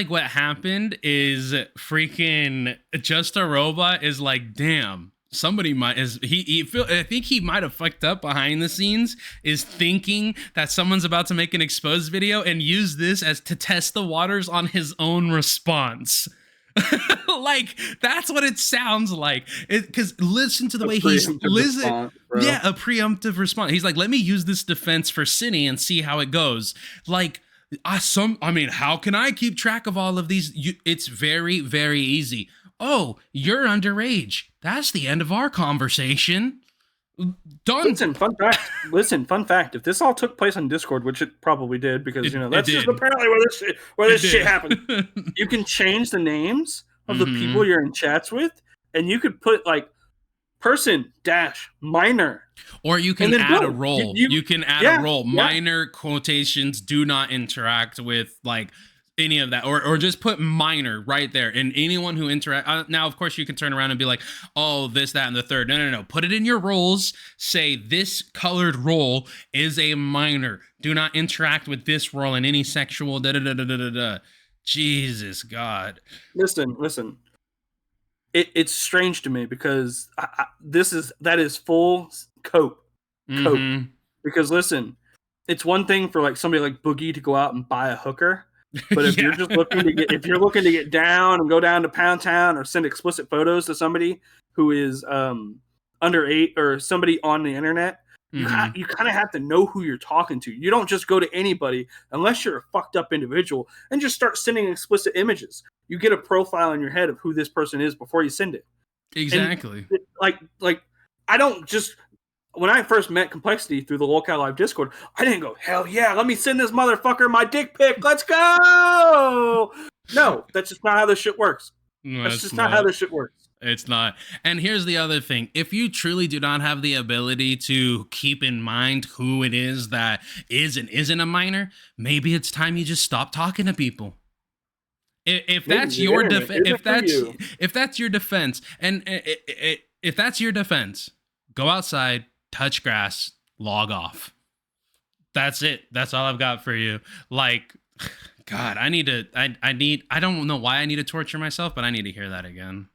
what happened is freaking Just a Robot is like, damn, somebody might I think he might have fucked up behind the scenes, is thinking that someone's about to make an exposed video and use this as to test the waters on his own response. Like, that's what it sounds like. Because listen to the way he's response, yeah, a preemptive response. He's like, let me use this defense for Cindy and see how it goes. Like, I mean, how can I keep track of all of these? It's very, very easy. Oh, you're underage. That's the end of our conversation. Done. Listen, fun fact. If this all took place on Discord, which it probably did, because that's just did. apparently where this shit happened. You can change the names of the people you're in chats with, and you could put like person - minor, or you can add a role. You can add a role. Yeah. Minor quotations do not interact with like any of that, or just put minor right there, and anyone who interact. Now, of course, you can turn around and be like, oh, this, that, and the third. No. Put it in your roles. Say this colored role is a minor. Do not interact with this role in any sexual da. Jesus God. Listen. It's strange to me because that is full cope. Because listen, it's one thing for like somebody like Boogie to go out and buy a hooker. But if you're just looking to get down and go down to Pound Town or send explicit photos to somebody who is under 8 or somebody on the internet, you kind of have to know who you're talking to. You don't just go to anybody unless you're a fucked up individual and just start sending explicit images. You get a profile in your head of who this person is before you send it. Exactly. And like I don't just. When I first met Kmplxity through the Local Live Discord, I didn't go, hell yeah, let me send this motherfucker my dick pic. Let's go. No, that's just not how this shit works. That's just not how this shit works. It's not. And here's the other thing. If you truly do not have the ability to keep in mind who it is that is and isn't a minor, maybe it's time you just stop talking to people. If that's your if that's your defense, and if that's your defense, go outside, touch grass, log off. That's it. That's all I've got for you. Like, God, I don't know why I need to torture myself, but I need to hear that again.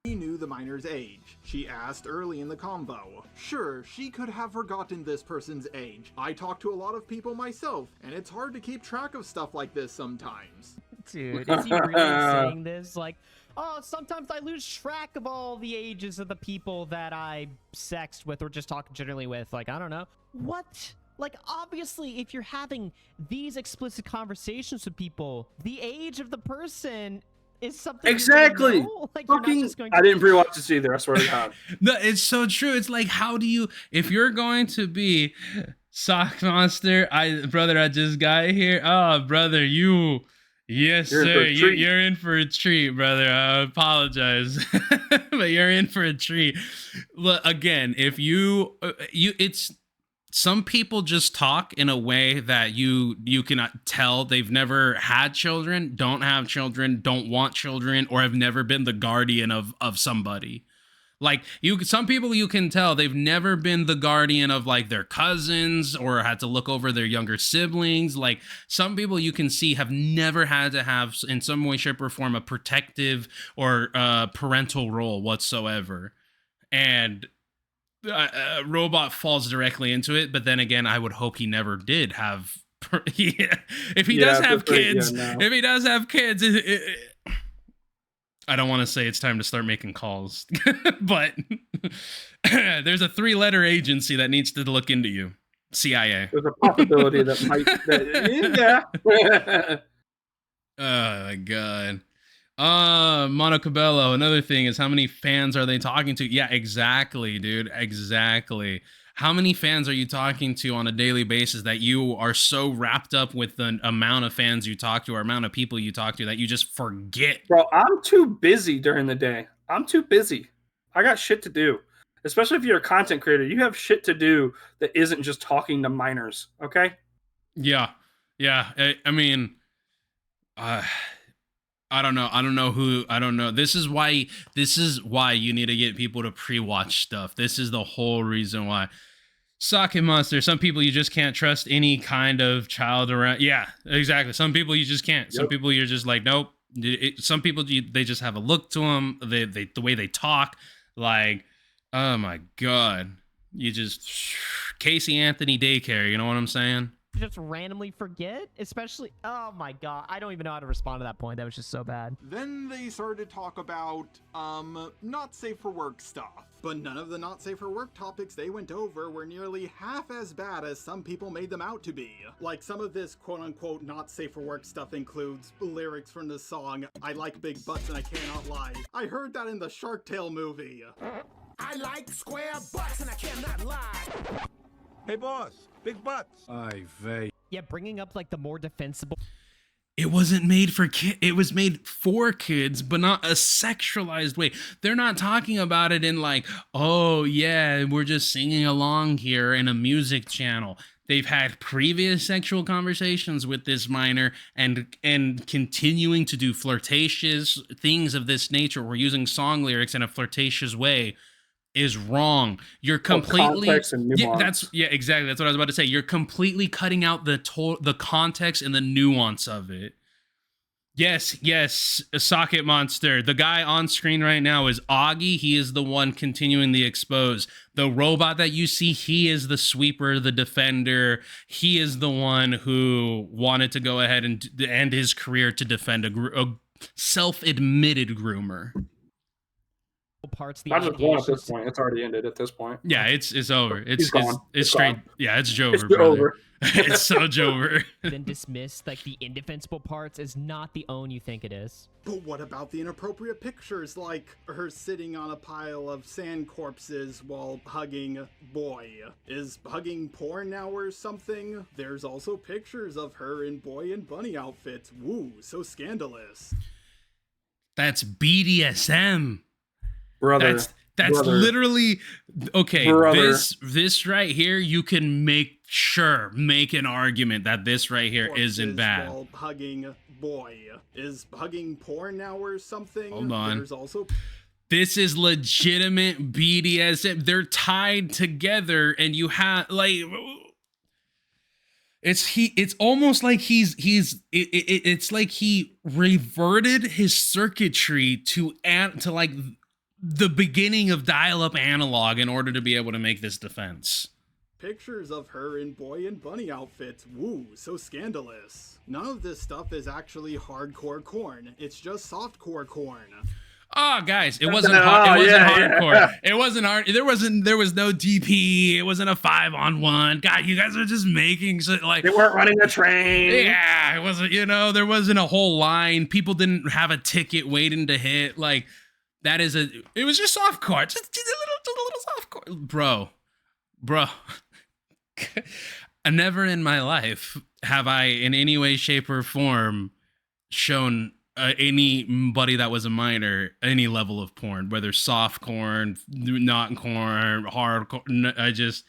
She knew the minor's age. She asked early in the convo. Sure, she could have forgotten this person's age. I talk to a lot of people myself, and it's hard to keep track of stuff like this sometimes. Dude, is he really saying this? Like, oh, sometimes I lose track of all the ages of the people that I sexed with or just talk generally with. Like, I don't know. What? Like, obviously, if you're having these explicit conversations with people, the age of the person is something exactly. You know? Like, fucking, I didn't rewatch this either. I swear to God. No, it's so true. It's like, how do you, if you're going to be Sock Monster, brother, I just got here. Oh, brother, yes, sir. You're in for a treat, brother. I apologize, but you're in for a treat. Look, again, if it's. Some people just talk in a way that you cannot tell they've never had children, don't have children, don't want children, or have never been the guardian of somebody. Like, some people you can tell they've never been the guardian of like their cousins or had to look over their younger siblings. Like, some people you can see have never had to have in some way, shape, or form a protective or parental role whatsoever. And Robot falls directly into it, but then again, I would hope he never did have. If he does have kids, I don't want to say it's time to start making calls, but there's a 3-letter agency that needs to look into you. CIA. There's a possibility that might. Yeah. Oh my God. Mono Cabello, another thing is how many fans are they talking to? Yeah, exactly, dude. Exactly. How many fans are you talking to on a daily basis that you are so wrapped up with the amount of fans you talk to or amount of people you talk to that you just forget? Bro, I'm too busy during the day. I'm too busy. I got shit to do. Especially if you're a content creator, you have shit to do that isn't just talking to minors. Okay. Yeah. I mean, I don't know. I don't know. This is why you need to get people to pre-watch stuff. This is the whole reason why. Socket Monster. Some people you just can't trust any kind of child around. Yeah, exactly. Some people you just can't. Some people you're just like, nope. Some people they just have a look to them. They the way they talk, like, oh my god, you just Casey Anthony daycare. You know what I'm saying? Just randomly forget, especially, oh my god, I don't even know how to respond to that point. That was just so bad. Then they started to talk about, not safe for work stuff. But none of the not safe for work topics they went over were nearly half as bad as some people made them out to be. Like, some of this quote-unquote not safe for work stuff includes lyrics from the song, I like big butts and I cannot lie. I heard that in the Shark Tale movie. I like square butts and I cannot lie. Hey boss, big butts. Ay vey. Yeah, bringing up like the more defensible. It wasn't made for kids. It was made for kids, but not a sexualized way. They're not talking about it in like, oh yeah, we're just singing along here in a music channel. They've had previous sexual conversations with this minor and continuing to do flirtatious things of this nature. We're using song lyrics in a flirtatious way is wrong. You're completely exactly. That's what I was about to say. You're completely cutting out the context and the nuance of it. Yes, a Socket Monster. The guy on screen right now is Augie. He is the one continuing the expose. The robot that you see, he is the sweeper, the defender. He is the one who wanted to go ahead and end his career to defend a self-admitted groomer. Parts the I just won at this point. It's already ended at this point. Yeah, it's over. It's straight. Yeah, it's Jover. It's brother. over. It's so Jover. Then dismiss like the indefensible parts as not the own you think it is. But what about the inappropriate pictures, like her sitting on a pile of sand corpses while hugging boy? Is hugging porn now or something? There's also pictures of her in boy and bunny outfits. Woo, so scandalous. That's BDSM. Brother. That's literally okay. Brother. This right here, you can make an argument that this right here isn't bad. While hugging boy. Is hugging porn now or something? Hold on. There's also this is legitimate BDSM. They're tied together, and you have like it's almost like it's like he reverted his circuitry to like the beginning of dial-up analog in order to be able to make this defense. Pictures of her in boy and bunny outfits. Woo, so scandalous. None of this stuff is actually hardcore corn. It's just softcore corn. Oh, guys, it wasn't hardcore. Yeah. It wasn't hard. There was no DP. It wasn't a 5-on-1. God, you guys are just making shit like they weren't running a train. Yeah, it wasn't. There wasn't a whole line. People didn't have a ticket waiting to hit. Like that is it was just softcore. Just a little softcore, bro. Never in my life have I, in any way, shape, or form, shown anybody that was a minor any level of porn, whether soft corn, not corn, hardcore.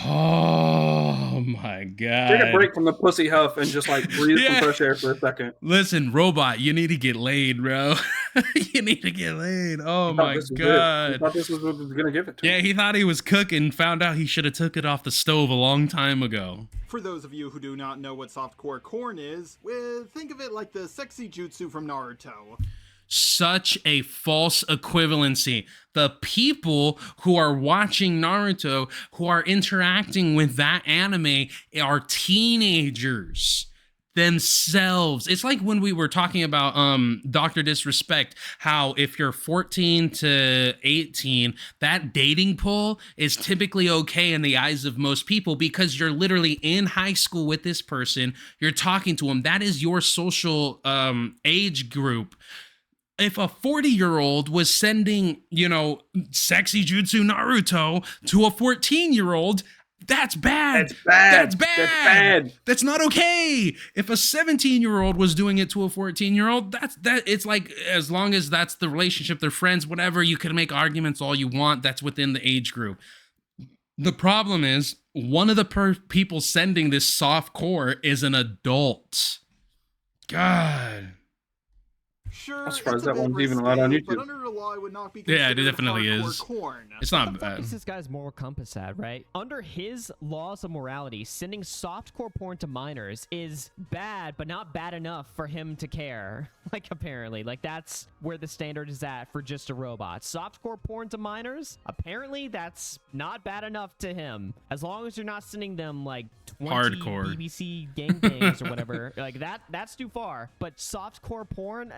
Oh my god! Take a break from the pussy huff and just like breathe some fresh air for a second. Listen, robot, you need to get laid, bro. You need to get laid. Oh my god! He thought this was what was gonna give it to him. Yeah, he thought he was cooking. Found out he should have took it off the stove a long time ago. For those of you who do not know what softcore corn is, think of it like the sexy jutsu from Naruto. Such a false equivalency. The people who are watching Naruto, who are interacting with that anime, are teenagers themselves. It's like when we were talking about Dr. Disrespect, how if you're 14 to 18, that dating pool is typically okay in the eyes of most people because you're literally in high school with this person, you're talking to them. That is your social age group. if a 40-year-old was sending, sexy jutsu Naruto to a 14-year-old, that's bad. That's bad. That's bad. That's bad. That's not okay. If a 17-year-old was doing it to a 14-year-old, it's like, as long as that's the relationship, they're friends, whatever, you can make arguments all you want. That's within the age group. The problem is, one of the people sending this soft core is an adult. God. Sure, I'm surprised it's that a bit one's even allowed on risque, YouTube. But under the law, it would not be Yeah, it considered definitely hardcore is. Corn. It's What not the fuck bad. is this guy's moral compass at, right? Under his laws of morality, sending softcore porn to minors is bad, but not bad enough for him to care. Like, apparently. Like, that's where the standard is at for just a robot. Softcore porn to minors? Apparently, that's not bad enough to him. As long as you're not sending them, like, 20 Hardcore. BBC gangbangs or whatever. Like, that's too far. But softcore porn?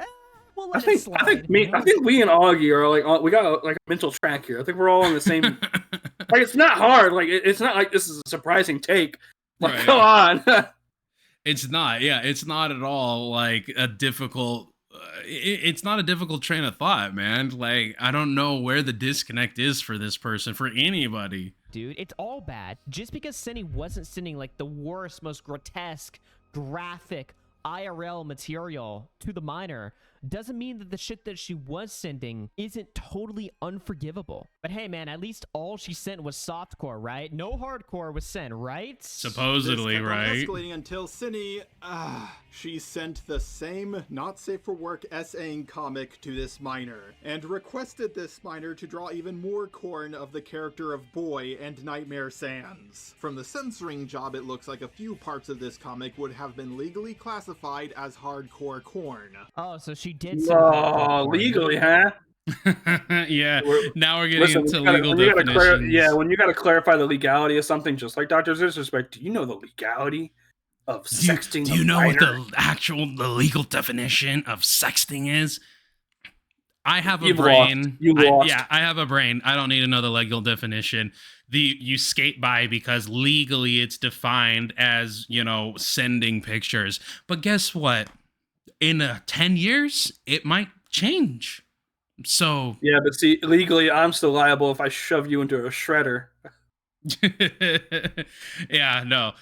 We'll let it slide. I think we and Augie are like, we got like a mental track here. I think we're all on the same. Like, it's not hard. Like, it's not like this is a surprising take. Like, Right. come on. It's not. Yeah, it's not at all like a difficult. It's not a difficult train of thought, man. Like, I don't know where the disconnect is for this person, for anybody. Dude, it's all bad. Just because Cindy wasn't sending like the worst, most grotesque, graphic IRL material to the minor doesn't mean that the shit that she was sending isn't totally unforgivable. But hey, man, at least all she sent was softcore, right? No hardcore was sent, right? Supposedly, This kept on right? escalating until Cindy, she sent the same not safe for work essaying comic to this minor and requested this minor to draw even more corn of the character of Boy and Nightmare Sans. From the censoring job, it looks like a few parts of this comic would have been legally classified as hardcore corn. Oh, so she did send hardcore Oh, porn. legally, huh? Yeah. Now we're getting Listen, into when legal you gotta definitions. when you got to clarify the legality of something, just like Dr. Disrespect, do you know the legality of sexting? Do you know what minor? the legal definition of sexting is? I have a You've brain. lost. You lost. Yeah, I have a brain. I don't need to know the legal definition. You skate by because legally it's defined as, sending pictures. But guess what? In 10 years, it might change. So Yeah, but see, legally, I'm still liable if I shove you into a shredder. yeah, no.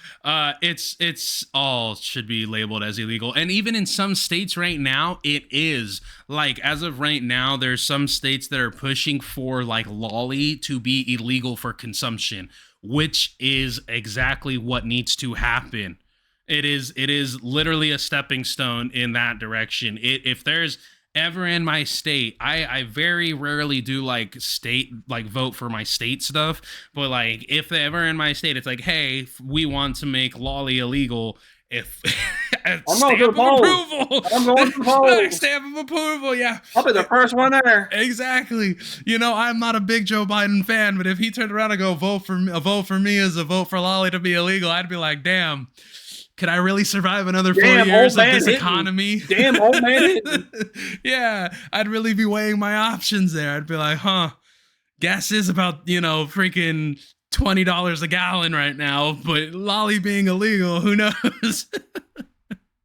It's all should be labeled as illegal. And even in some states right now, it is. Like, as of right now, there's some states that are pushing for like lolly to be illegal for consumption, which is exactly what needs to happen. It is literally a stepping stone in that direction. If there's ever in my state, I very rarely do vote for my state stuff, but like if they ever in my state, it's like, hey, we want to make lolly illegal. If I'm stamp going of to the approval, I'm going to the polls. stamp of approval, yeah. I'll be the first one there. Exactly. I'm not a big Joe Biden fan, but if he turned around and go, a vote for me is a vote for lolly to be illegal, I'd be like, damn. Could I really survive another 4 years of this economy? Damn, old man hitting. Yeah, I'd really be weighing my options there. I'd be like, gas is about, freaking $20 a gallon right now, but lolly being illegal, who knows?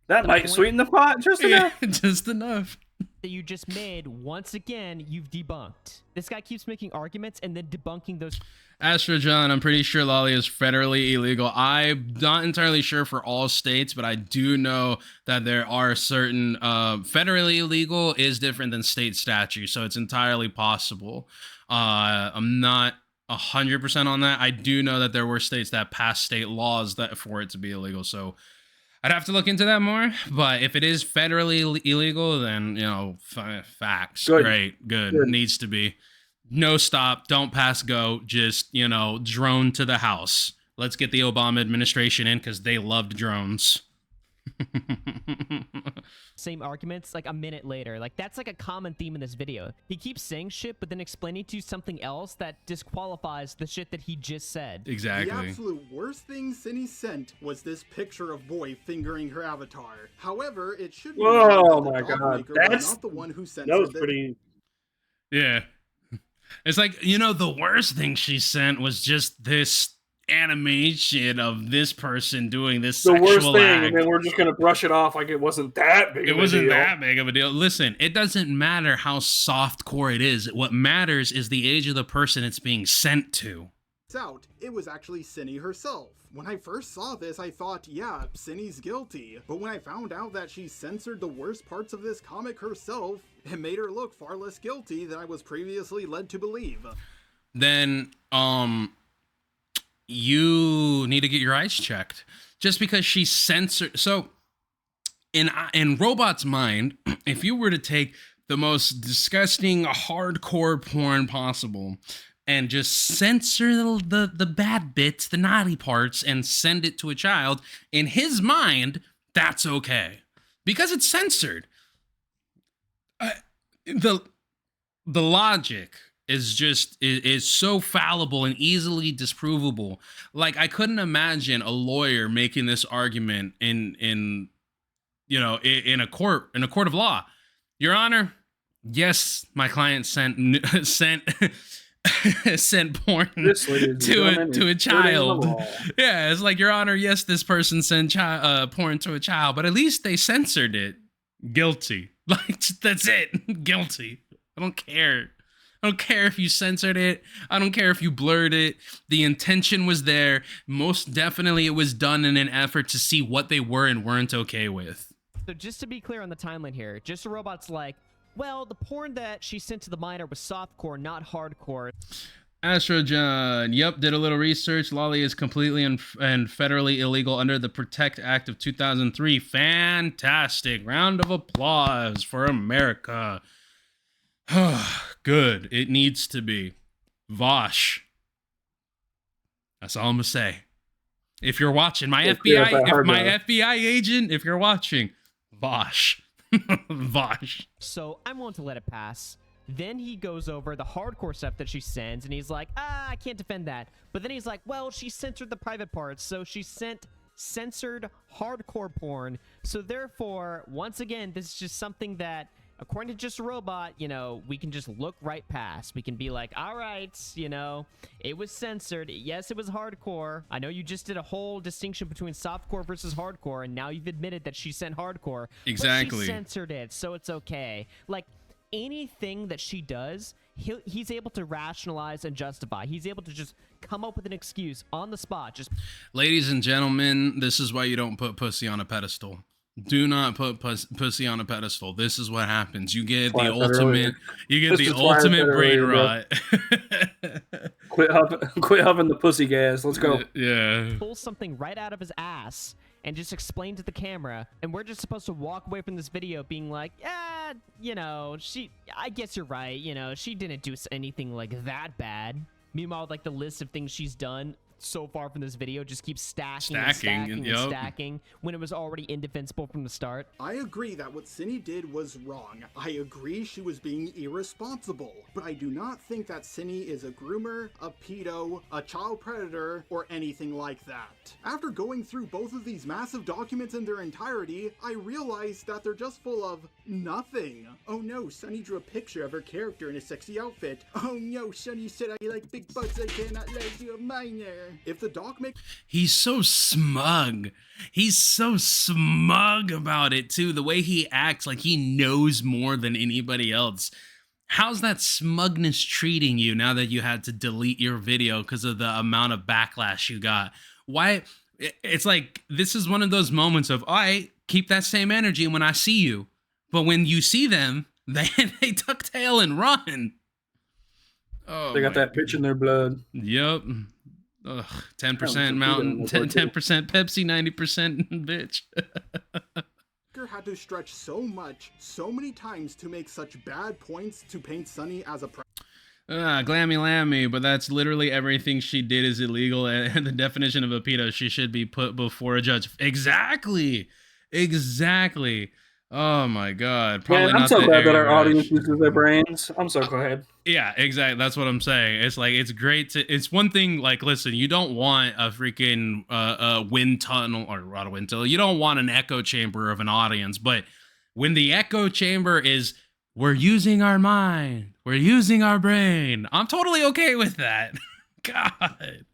That might sweeten the pot just enough. Yeah, just enough. That you just made, once again, you've debunked. This guy keeps making arguments and then debunking those. As for John, I'm pretty sure lolly is federally illegal. I'm not entirely sure for all states, but I do know that there are certain federally illegal is different than state statute, so it's entirely possible. I'm not 100% on that. I do know that there were states that passed state laws that for it to be illegal, so I'd have to look into that more. But if it is federally illegal, then facts. Good. Great, good. Needs to be. No stop, don't pass go, just, drone to the house. Let's get the Obama administration in because they loved drones. Same arguments like a minute later. Like, that's like a common theme in this video. He keeps saying shit, but then explaining to you something else that disqualifies the shit that he just said. Exactly. The absolute worst thing Cindy sent was this picture of Boy fingering her avatar. However, it should be Whoa, noted my that the God. dog maker was That's- not the one who censored That was this. pretty. Yeah. It's like, the worst thing she sent was just this animation of this person doing this The sexual worst thing, act. and then we're just gonna brush it off like it wasn't that big. It wasn't that big of a deal. Listen, it doesn't matter how softcore it is. What matters is the age of the person it's being sent to. Out, it was actually Cindy herself. When I first saw this, I thought, yeah, Cindy's guilty. But when I found out that she censored the worst parts of this comic herself, it made her look far less guilty than I was previously led to believe. Then, you need to get your eyes checked. Just because she censored... So, in Robot's mind, if you were to take the most disgusting, hardcore porn possible and just censor the bad bits, the naughty parts, and send it to a child, in his mind, that's okay. Because it's censored. The logic is so fallible and easily disprovable. Like, I couldn't imagine a lawyer making this argument in a court of law. Your Honor, yes, my client sent porn to a child. Yeah, it's like, Your Honor, yes, this person sent porn to a child, but at least they censored it. Guilty. Like, that's it. Guilty. I don't care. I don't care if you censored it. I don't care if you blurred it. The intention was there. Most definitely it was done in an effort to see what they were and weren't okay with. So just to be clear on the timeline here, Just a Robot's like, well, the porn that she sent to the minor was softcore, not hardcore. Astrojohn, yep, did a little research. Lolly is completely and federally illegal under the Protect Act of 2003. Fantastic. Round of applause for America. Good. It needs to be. Vosh. That's all I'm going to say. If you're watching, my FBI agent, if you're watching, Vosh. Vosh. So I'm willing to let it pass. Then he goes over the hardcore stuff that she sends, and he's like, I can't defend that. But then he's like, well, she censored the private parts, so she sent censored hardcore porn. So therefore, once again, this is just something that, according to Just a Robot, we can just look right past. We can be like, all right, it was censored. Yes, it was hardcore. I know you just did a whole distinction between softcore versus hardcore, and now you've admitted that she sent hardcore. Exactly. But she censored it, so it's okay. Like, anything that she does, he's able to rationalize and justify. He's able to just come up with an excuse on the spot. Ladies and gentlemen, this is why you don't put pussy on a pedestal. Do not put pussy on a pedestal. This is what happens. You get the ultimate. You get the ultimate brain rot. Quit huffing the pussy gas. Let's go. Yeah. Pull something right out of his ass and just explain to the camera, and we're just supposed to walk away from this video being like, I guess you're right. She didn't do anything like that bad. Meanwhile, like, the list of things she's done so far from this video just keeps stacking when it was already indefensible from the start. I agree that what Cindy did was wrong. I agree she was being irresponsible, but I do not think that Cindy is a groomer, a pedo, a child predator, or anything like that. After going through both of these massive documents in their entirety, I realized that they're just full of nothing. Oh no, Sunny drew a picture of her character in a sexy outfit. Oh no, Sunny said I like big butts, I cannot let you a minor. If the doc makes... He's so smug. He's so smug about it, too. The way he acts like he knows more than anybody else. How's that smugness treating you now that you had to delete your video because of the amount of backlash you got? Why? It's like, this is one of those moments of, all right, keep that same energy when I see you. But when you see them, they tuck tail and run. Oh, they got that pitch in their blood. Yep. 10% Mountain, 10% Pepsi, 90% bitch. had to stretch so much, so many times to make such bad points to paint Sunny as a Glammy lammy, but that's literally everything she did is illegal, and the definition of a pedo, she should be put before a judge. Exactly. Oh my God. Probably I'm so glad that our audience uses their brains. I'm so glad. Yeah, exactly. That's what I'm saying. It's like, it's great to, it's one thing, like, listen, you don't want a freaking wind tunnel, or not a wind tunnel, you don't want an echo chamber of an audience, but when the echo chamber is, we're using our mind, we're using our brain, I'm totally okay with that. God.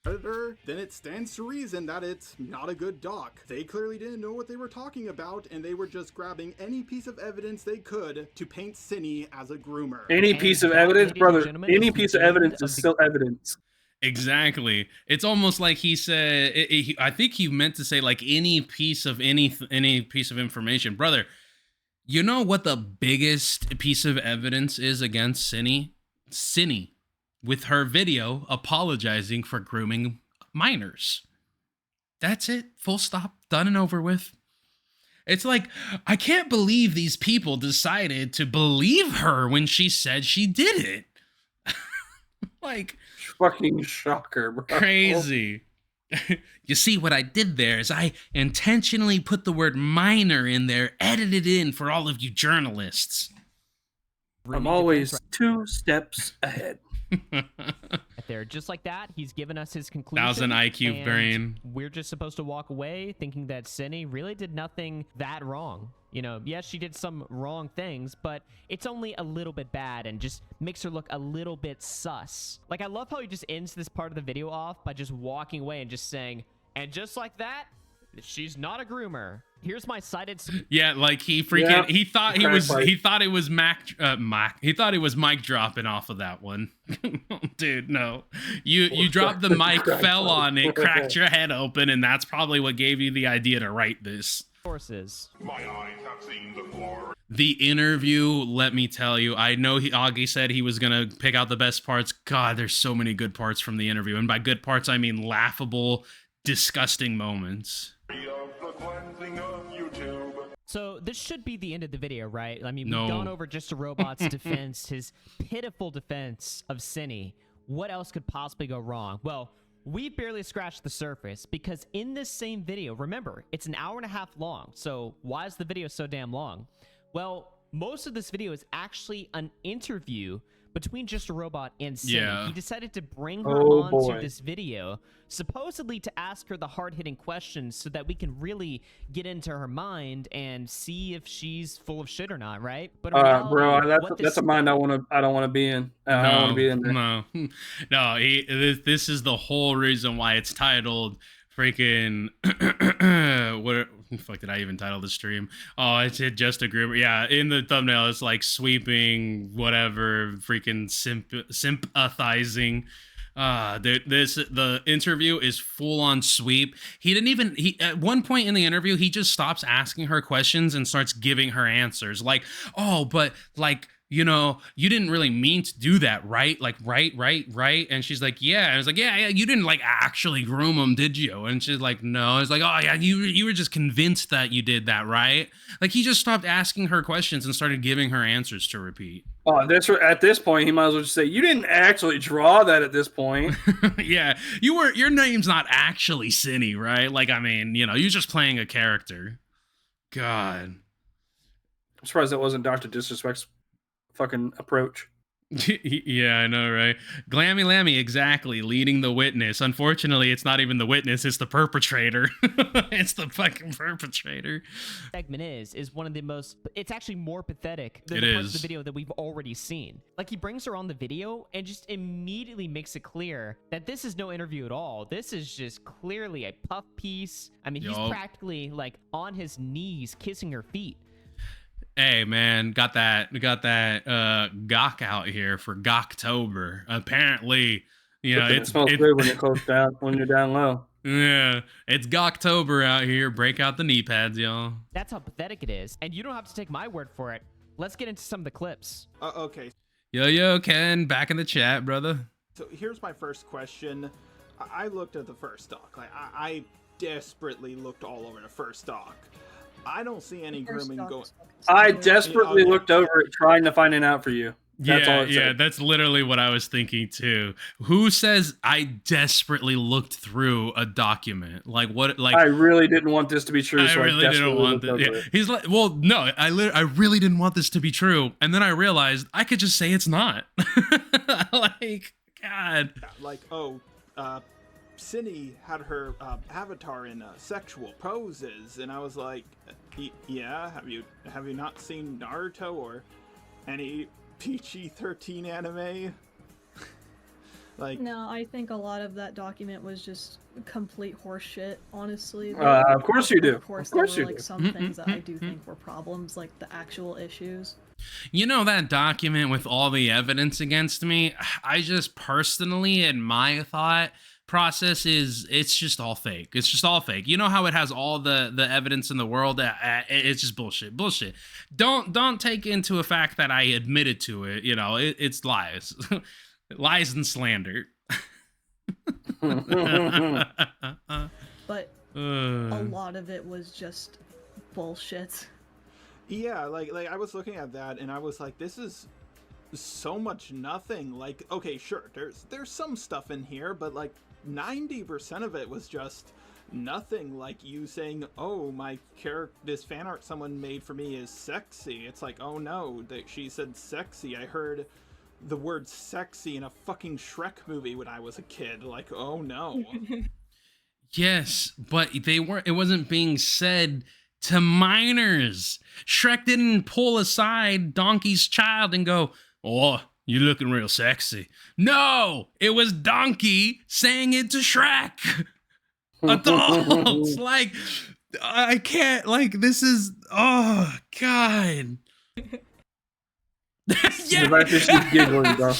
editor, then it stands to reason that it's not a good doc. They clearly didn't know what they were talking about, and they were just grabbing any piece of evidence they could to paint Cinny as a groomer. Any piece of evidence, brother, any piece of evidence is still evidence. Exactly. It's almost like he said, I think he meant to say like any piece of information. Brother, you know what the biggest piece of evidence is against Cinny? Cinny, with her video apologizing for grooming minors. That's it. Full stop. Done and over with. It's like, I can't believe these people decided to believe her when she said she did it. Like, fucking shocker, bro. Crazy. You see, what I did there is I intentionally put the word minor in there, edited in for all of you journalists. I'm always 2 steps ahead. There, just like that, he's given us his conclusion. 1000 IQ brain. We're just supposed to walk away thinking that Cinny really did nothing that wrong. You know, yes, she did some wrong things, but it's only a little bit bad and just makes her look a little bit sus. Like, I love how he just ends this part of the video off by just walking away and just saying, and just like that, she's not a groomer. Here's my cited. Yeah, like he freaking he thought it was he was mic dropping off of that one. Dude, no. You dropped the mic, fell on it, cracked your head open, and that's probably what gave you the idea to write this. Sources. My eyes have seen the glory. The interview, let me tell you, I know Augie said he was gonna pick out the best parts. God, there's so many good parts from the interview, and by good parts I mean laughable, disgusting moments. So this should be the end of the video, right? I mean, we've gone over Just a Robot's defense, his pitiful defense of Cinny. What else could possibly go wrong? Well, we barely scratched the surface because in this same video, remember, it's an hour and a half long. So why is the video so damn long? Well, most of this video is actually an interview between Just a Robot and Cinny. Yeah. He decided to bring her onto this video, supposedly to ask her the hard-hitting questions so that we can really get into her mind and see if she's full of shit or not, right? But bro, that's a mind I don't want to be in. I don't want to be in there. No. This is the whole reason why it's titled freaking what the fuck did I even title the stream? Oh, it's Just a Groomer. Yeah, in the thumbnail it's like sweeping whatever, freaking sympathizing. The interview is full on sweep. He at one point in the interview he just stops asking her questions and starts giving her answers. Like, oh, but like, you know, you didn't really mean to do that, right? Like, right. And she's like, yeah. And it's like, yeah, you didn't like actually groom him, did you? And she's like, no. It's like, oh yeah, you were just convinced that you did that, right? Like, he just stopped asking her questions and started giving her answers to repeat. Oh, that's at this point he might as well just say, you didn't actually draw that at this point. Yeah, your name's not actually Cinny, right? Like, I mean, you know, you're just playing a character. God. I'm surprised that wasn't Dr. Disrespect's fucking approach. Yeah, I know, right? Glammy Lammy, exactly, leading the witness. Unfortunately, it's not even the witness, it's the perpetrator. It's the fucking perpetrator. Segment is one of the most, it's actually more pathetic than the parts of the video that we've already seen. Like, he brings her on the video and just immediately makes it clear that this is no interview at all. This is just clearly a puff piece. I mean, he's practically like on his knees kissing her feet. Hey man, got that Gawk out here for Gawktober. Apparently, you know, it smells good when you're close down, when you're down low. Yeah, it's Gawktober out here. Break out the knee pads, y'all. That's how pathetic it is, and you don't have to take my word for it. Let's get into some of the clips. Okay. Yo, Ken, back in the chat, brother. So here's my first question. I looked at the first doc. Like, I desperately looked all over the first doc. I don't see any grooming going. I desperately looked over it trying to find it out for you. That's all it said. That's literally what I was thinking too. Who says I desperately looked through a document? Like what? Like, I really didn't want this to be true. I really didn't want this. Yeah. He's like, well, no, I really didn't want this to be true, and then I realized I could just say it's not. Like, God. Like, Cinny had her avatar in sexual poses, and I was like, yeah, have you not seen Naruto or any PG-13 anime? Like, No, I think a lot of that document was just complete horseshit, honestly. Of course you do. Of course, Of course there you were like do. some things that I do think were problems, like the actual issues. You know, that document with all the evidence against me, I just personally, in my thought process, is it's just all fake. It's just all fake. You know how it has all the evidence in the world? It's just bullshit. Don't take into a fact that I admitted to it. You know, it's lies. Lies and slander. But a lot of it was just bullshit. yeah, like I was looking at that and I was like, this is so much nothing. Like, okay, sure, there's some stuff in here, but like 90% of it was just nothing. Like you saying, oh, this fan art someone made for me is sexy. It's like, oh no, that she said sexy. I heard the word sexy in a fucking Shrek movie when I was a kid. Like, oh no. Yes, but it wasn't being said to minors. Shrek didn't pull aside Donkey's child and go, oh, you looking real sexy. No, it was Donkey saying it to Shrek. Adults. Like, I can't, like, this is, oh, God. Yeah. She's giggling, bro.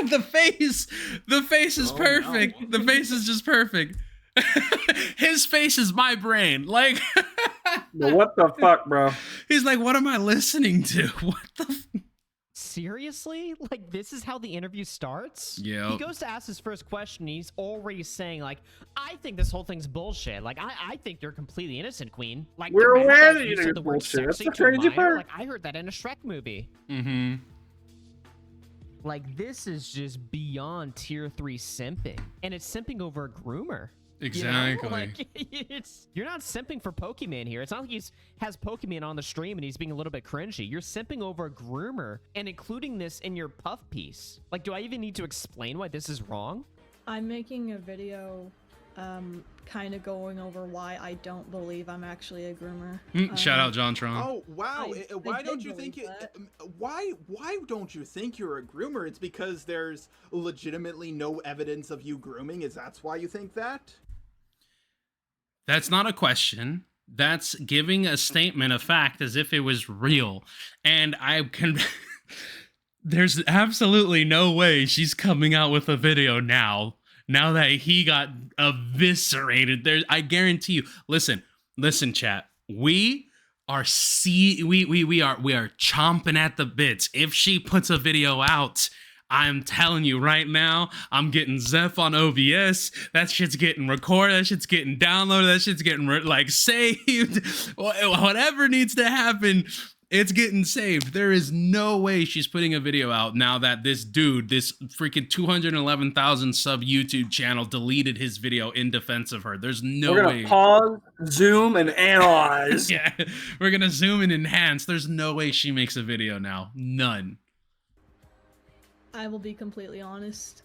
The face is perfect. No. The face is just perfect. His face is my brain. Like, But what the fuck, bro? he's like, what am I listening to? What the? Seriously? Like, this is how the interview starts? Yeah. He goes to ask his first question, he's already saying, like, I think this whole thing's bullshit. Like, I think you're completely innocent, Queen. Like, We're the fact aware that that you you said think the it's word bullshit. That's sexy the to a crazy minor. part. Like, I heard that in a Shrek movie. Mm-hmm. Like, this is just beyond tier 3 simping. And it's simping over a groomer. Exactly. You know? Like, you're not simping for Pokemon here. It's not like he has Pokemon on the stream and he's being a little bit cringy. You're simping over a groomer and including this in your puff piece. Like, do I even need to explain why this is wrong? I'm making a video kind of going over why I don't believe I'm actually a groomer. Shout out John Tron. Oh wow! Why I don't did you think believe it? that. Why don't you think you're a groomer? It's because there's legitimately no evidence of you grooming. Is that's why you think that? That's not a question. That's giving a statement of fact as if it was real. And I can... There's absolutely no way she's coming out with a video now that he got eviscerated. I guarantee you. Listen, chat. We are chomping at the bits. If she puts a video out, I'm telling you right now, I'm getting Zeph on OBS. That shit's getting recorded. That shit's getting downloaded. That shit's getting saved. Whatever needs to happen, it's getting saved. There is no way she's putting a video out now that this dude, this freaking 211,000 sub YouTube channel, deleted his video in defense of her. There's no We're way. gonna pause, zoom, and analyze. Yeah, we're gonna zoom and enhance. There's no way she makes a video now. None. I will be completely honest.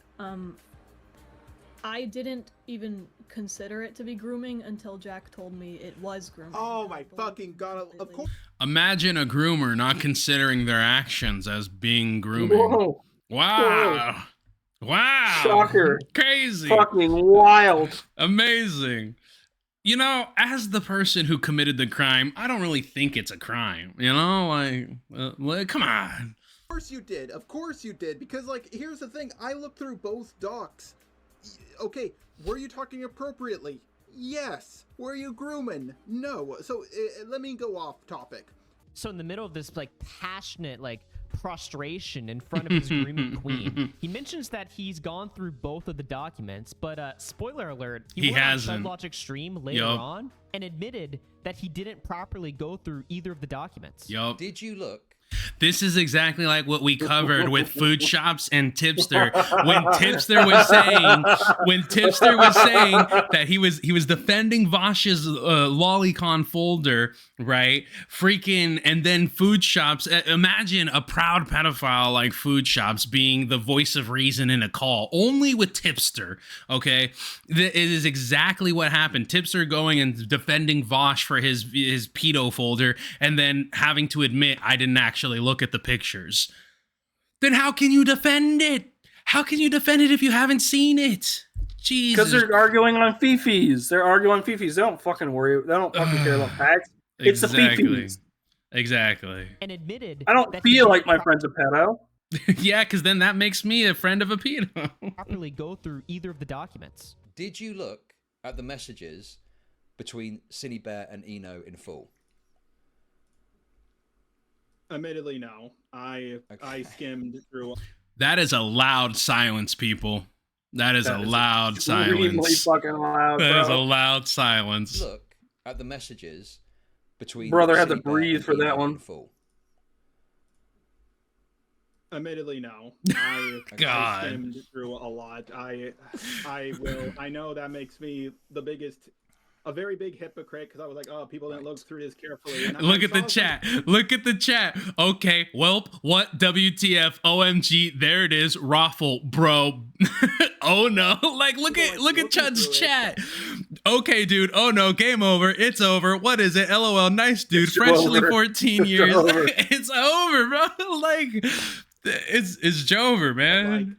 I didn't even consider it to be grooming until Jack told me it was grooming. Oh my fucking god! Of course. Imagine a groomer not considering their actions as being grooming. Whoa. Wow. Wow. Shocker. Crazy. Fucking wild. Amazing. You know, as the person who committed the crime, I don't really think it's a crime. You know, like come on. Of course you did. Of course you did. Because, like, here's the thing. I looked through both docs. Okay, were you talking appropriately? Yes. Were you grooming? No. So, let me go off topic. So in the middle of this, like, passionate, like, prostration in front of his grooming queen, he mentions that he's gone through both of the documents, but, spoiler alert, he went hasn't. on Logic stream later on and admitted that he didn't properly go through either of the documents. Yup. Did you look? This is exactly like what we covered with food shops and Tipster. When Tipster was saying that he was defending Vosh's lolicon folder, right? Freaking, and then food shops. Imagine a proud pedophile like food shops being the voice of reason in a call, only with Tipster. Okay, it is exactly what happened. Tipster going and defending Vosh for his pedo folder, and then having to admit I didn't actually look at the pictures. Then how can you defend it? How can you defend it if you haven't seen it? Jesus. Because they're arguing on fifis. They're arguing on fifis. They don't fucking worry. They don't fucking care about facts. It's the fifis. Exactly. And admitted I don't that he feel didn't like my friend's a pedo. Yeah, because then that makes me a friend of a pedo. properly go through either of the documents. Did you look at the messages between Cinebear and Eno in full? Admittedly, no. I skimmed through. That is a loud silence, people. That is a loud silence. Fucking loud, That is a bro. loud silence. Look at the messages between Brother had to Cinebear breathe and for that Eno one. in full. Admittedly, no. God. I skimmed through a lot. I know that makes me a very big hypocrite because I was like, oh, people didn't look through this carefully. And Look at the chat. Look at the chat. Okay, welp, what? WTF? OMG, there it is. Raffle, bro. Oh no. Like look at Chud's chat. Okay, dude. Oh no, game over. It's over. What is it? LOL, nice dude. It's Freshly over. 14 It's years. over. It's over, bro. Like it's Jover, man.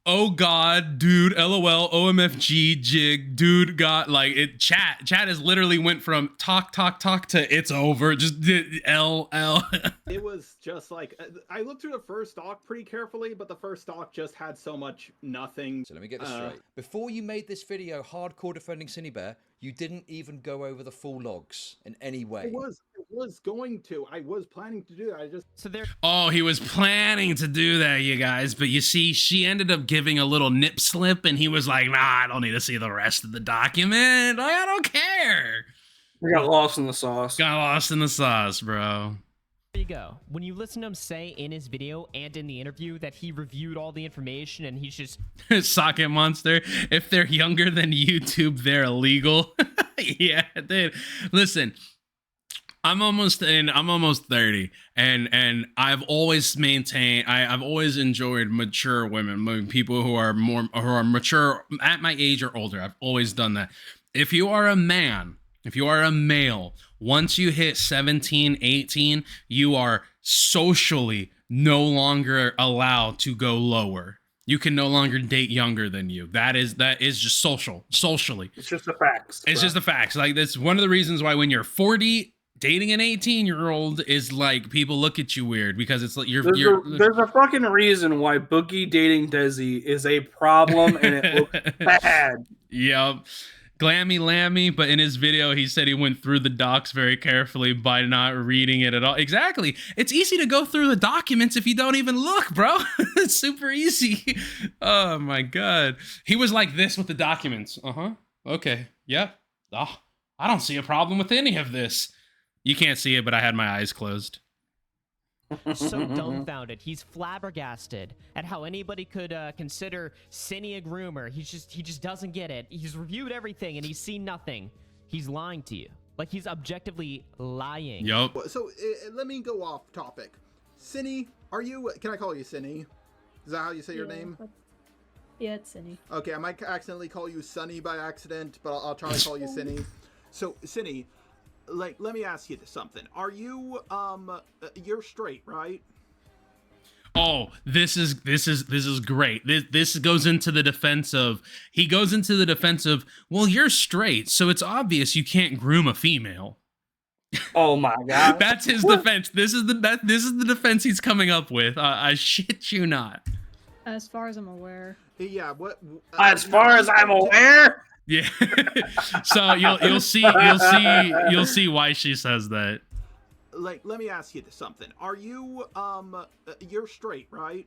Oh god, dude, LOL, OMFG, jig, dude got like it chat has literally went from talk to it's over, just LL. It was just like, I looked through the first doc pretty carefully, but the first doc just had so much nothing. So let me get this straight. Before you made this video hardcore defending Cinebear, you didn't even go over the full logs in any way. I was going to. I was planning to do that. I just... So there. Oh, he was planning to do that, you guys, but you see, she ended up giving a little nip slip, and he was like, nah, I don't need to see the rest of the document. Like, I don't care. We got lost in the sauce. Got lost in the sauce, bro. There you go. When you listen to him say in his video and in the interview that he reviewed all the information and he's just Socket Monster, if they're younger than YouTube, they're illegal. Yeah, dude. Listen, I'm almost 30, and I've always maintained, I've always enjoyed mature women, people who are mature at my age or older. I've always done that. If you are a man, if you are a male, once you hit 17, 18, you are socially no longer allowed to go lower. You can no longer date younger than you. That is just socially. It's just the facts. It's just the facts. Like, that's one of the reasons why when you're 40, dating an 18-year-old is like, people look at you weird because it's like there's a fucking reason why Boogie dating Desi is a problem and it looks bad. Yep. Glammy Lammy, but in his video, he said he went through the docs very carefully by not reading it at all. Exactly. It's easy to go through the documents if you don't even look, bro. It's super easy. Oh, my God. He was like this with the documents. Uh-huh. Okay. Yep. Oh, I don't see a problem with any of this. You can't see it, but I had my eyes closed. so dumbfounded. He's flabbergasted at how anybody could consider Cinny a groomer. He just doesn't get it. He's reviewed everything and he's seen nothing. He's lying to you. Like, he's objectively lying. Yup. So let me go off topic. Cinny, can I call you Cinny? Is that how you say your name? Yeah, it's Cinny. Okay, I might accidentally call you Sunny by accident, but I'll try to call you Cinny. So, Cinny, like, let me ask you something. Are you, you're straight, right? Oh, this is great. This goes into the defense of, well, you're straight, so it's obvious you can't groom a female. Oh my God. That's his defense. This is the defense he's coming up with. I shit you not. As far as I'm aware. Yeah, what? As far as I'm aware. Yeah. So you'll see why she says that. Like, let me ask you something. Are you you're straight, right?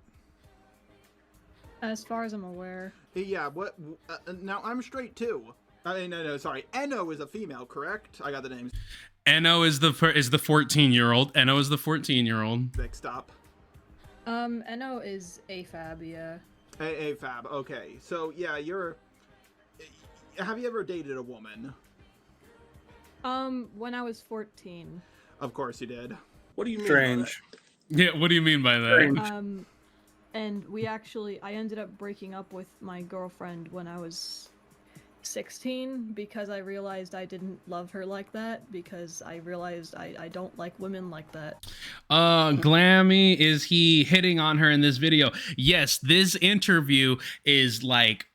As far as I'm aware. Yeah, what? Now I'm straight too. No, sorry. Eno is a female, correct? I got the names. Eno is the 14-year-old. Eno is the 14-year-old. Mixed up. Eno is AFAB, yeah. AFAB. Okay. So yeah, have you ever dated a woman? When I was 14. Of course you did. What do you mean? Strange. Yeah, what do you mean by that? And I ended up breaking up with my girlfriend when I was 16 because I realized I didn't love her like that, because I realized I don't like women like that. Glammy, is he hitting on her in this video? Yes, this interview is like,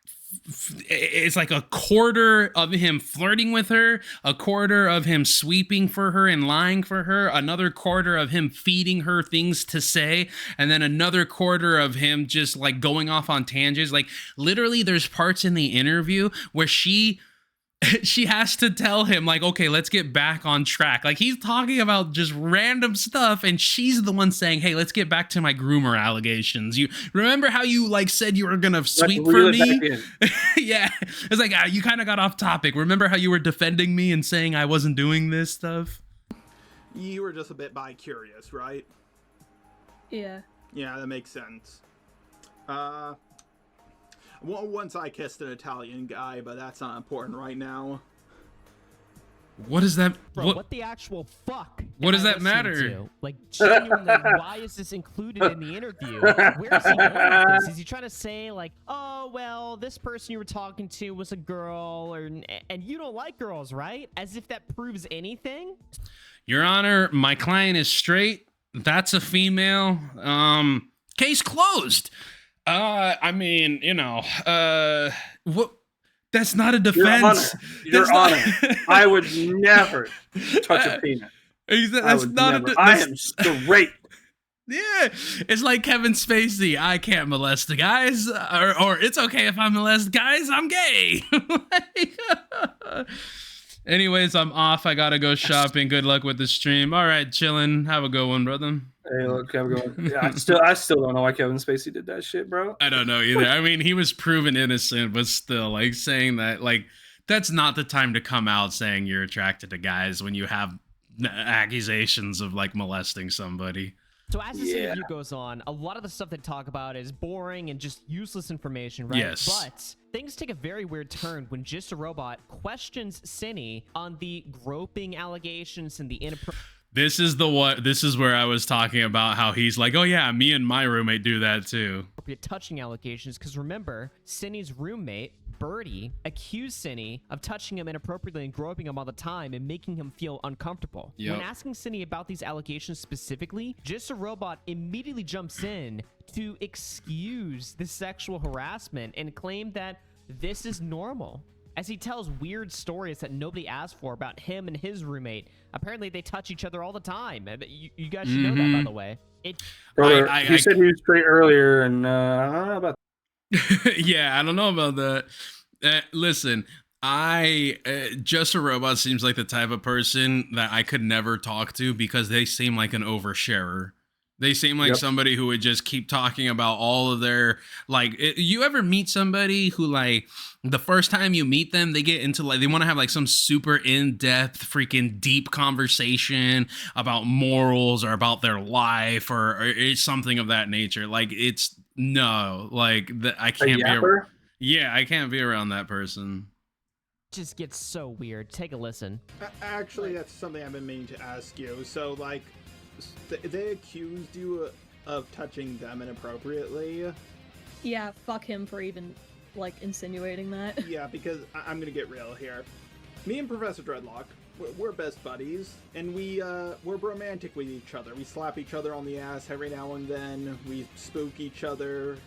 it's like a quarter of him flirting with her, a quarter of him sweeping for her and lying for her, another quarter of him feeding her things to say, and then another quarter of him just like going off on tangents. Like literally there's parts in the interview where she has to tell him like, okay, let's get back on track. Like he's talking about just random stuff and she's the one saying, hey, let's get back to my groomer allegations. You remember how you like said you were gonna sweep for me? Yeah, it's like you kind of got off topic. Remember how you were defending me and saying I wasn't doing this stuff? You were just a bit bi-curious, right? Yeah. Yeah, that makes sense. Once I kissed an Italian guy, but that's not important right now. What is that? Bro, what the actual fuck? What does that matter? To? Like, genuinely, why is this included in the interview? Where is he going with this? Is he trying to say, like, oh, well, this person you were talking to was a girl, and you don't like girls, right? As if that proves anything? Your Honor, my client is straight. That's a female. Case closed. I mean, you know, what? That's not a defense. Your Honor, I would never touch a penis. That's not I am straight. Yeah, it's like Kevin Spacey. I can't molest the guys, or it's okay if I molest guys. I'm gay. Anyways, I'm off. I gotta go shopping. Good luck with the stream. All right, chilling. Have a good one, brother. Hey, look, I'm going. Yeah, I still don't know why Kevin Spacey did that shit, bro. I don't know either. I mean, he was proven innocent, but still, like saying that, like that's not the time to come out saying you're attracted to guys when you have accusations of like molesting somebody. So as this interview goes on, a lot of the stuff they talk about is boring and just useless information, right? Yes. But things take a very weird turn when Just a Robot questions Cinny on the groping allegations and the inappropriate... This is where I was talking about how he's like, oh yeah, me and my roommate do that too. Touching allegations, because remember, Cinny's roommate, Birdie, accused Cinny of touching him inappropriately and groping him all the time and making him feel uncomfortable. Yep. When asking Cinny about these allegations specifically, Just a Robot immediately jumps in to excuse the sexual harassment and claim that this is normal, as he tells weird stories that nobody asked for about him and his roommate. Apparently, they touch each other all the time. You guys should know that, by the way. Brother, you said he was straight earlier, and I don't know about yeah, I don't know about that. Listen, Just a Robot seems like the type of person that I could never talk to because they seem like an oversharer. They seem like somebody who would just keep talking about all of their, like, you ever meet somebody who, like, the first time you meet them, they get into, like, they want to have, like, some super in-depth, freaking deep conversation about morals or about their life or something of that nature. Like, it's, no, like, I can't be, I can't be around that person. Just gets so weird. Take a listen. Actually, that's something I've been meaning to ask you. So, like, they accused you of touching them inappropriately. Yeah, fuck him for even, like, insinuating that. Yeah, because I'm gonna get real here. Me and Professor Dreadlock, we're best buddies, and we're romantic with each other. We slap each other on the ass every now and then. We spook each other.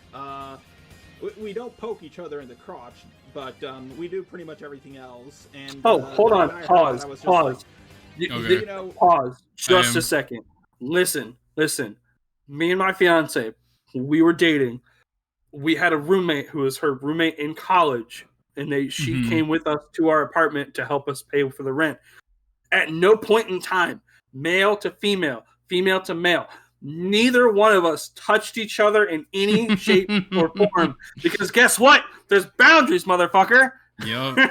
We don't poke each other in the crotch, but we do pretty much everything else. And hold on, pause. Like, you know, pause. Just a second. Listen. Me and my fiance, we were dating. We had a roommate who was her roommate in college, and she came with us to our apartment to help us pay for the rent. At no point in time, male to female, female to male, neither one of us touched each other in any shape or form. Because guess what? There's boundaries, motherfucker. Yep.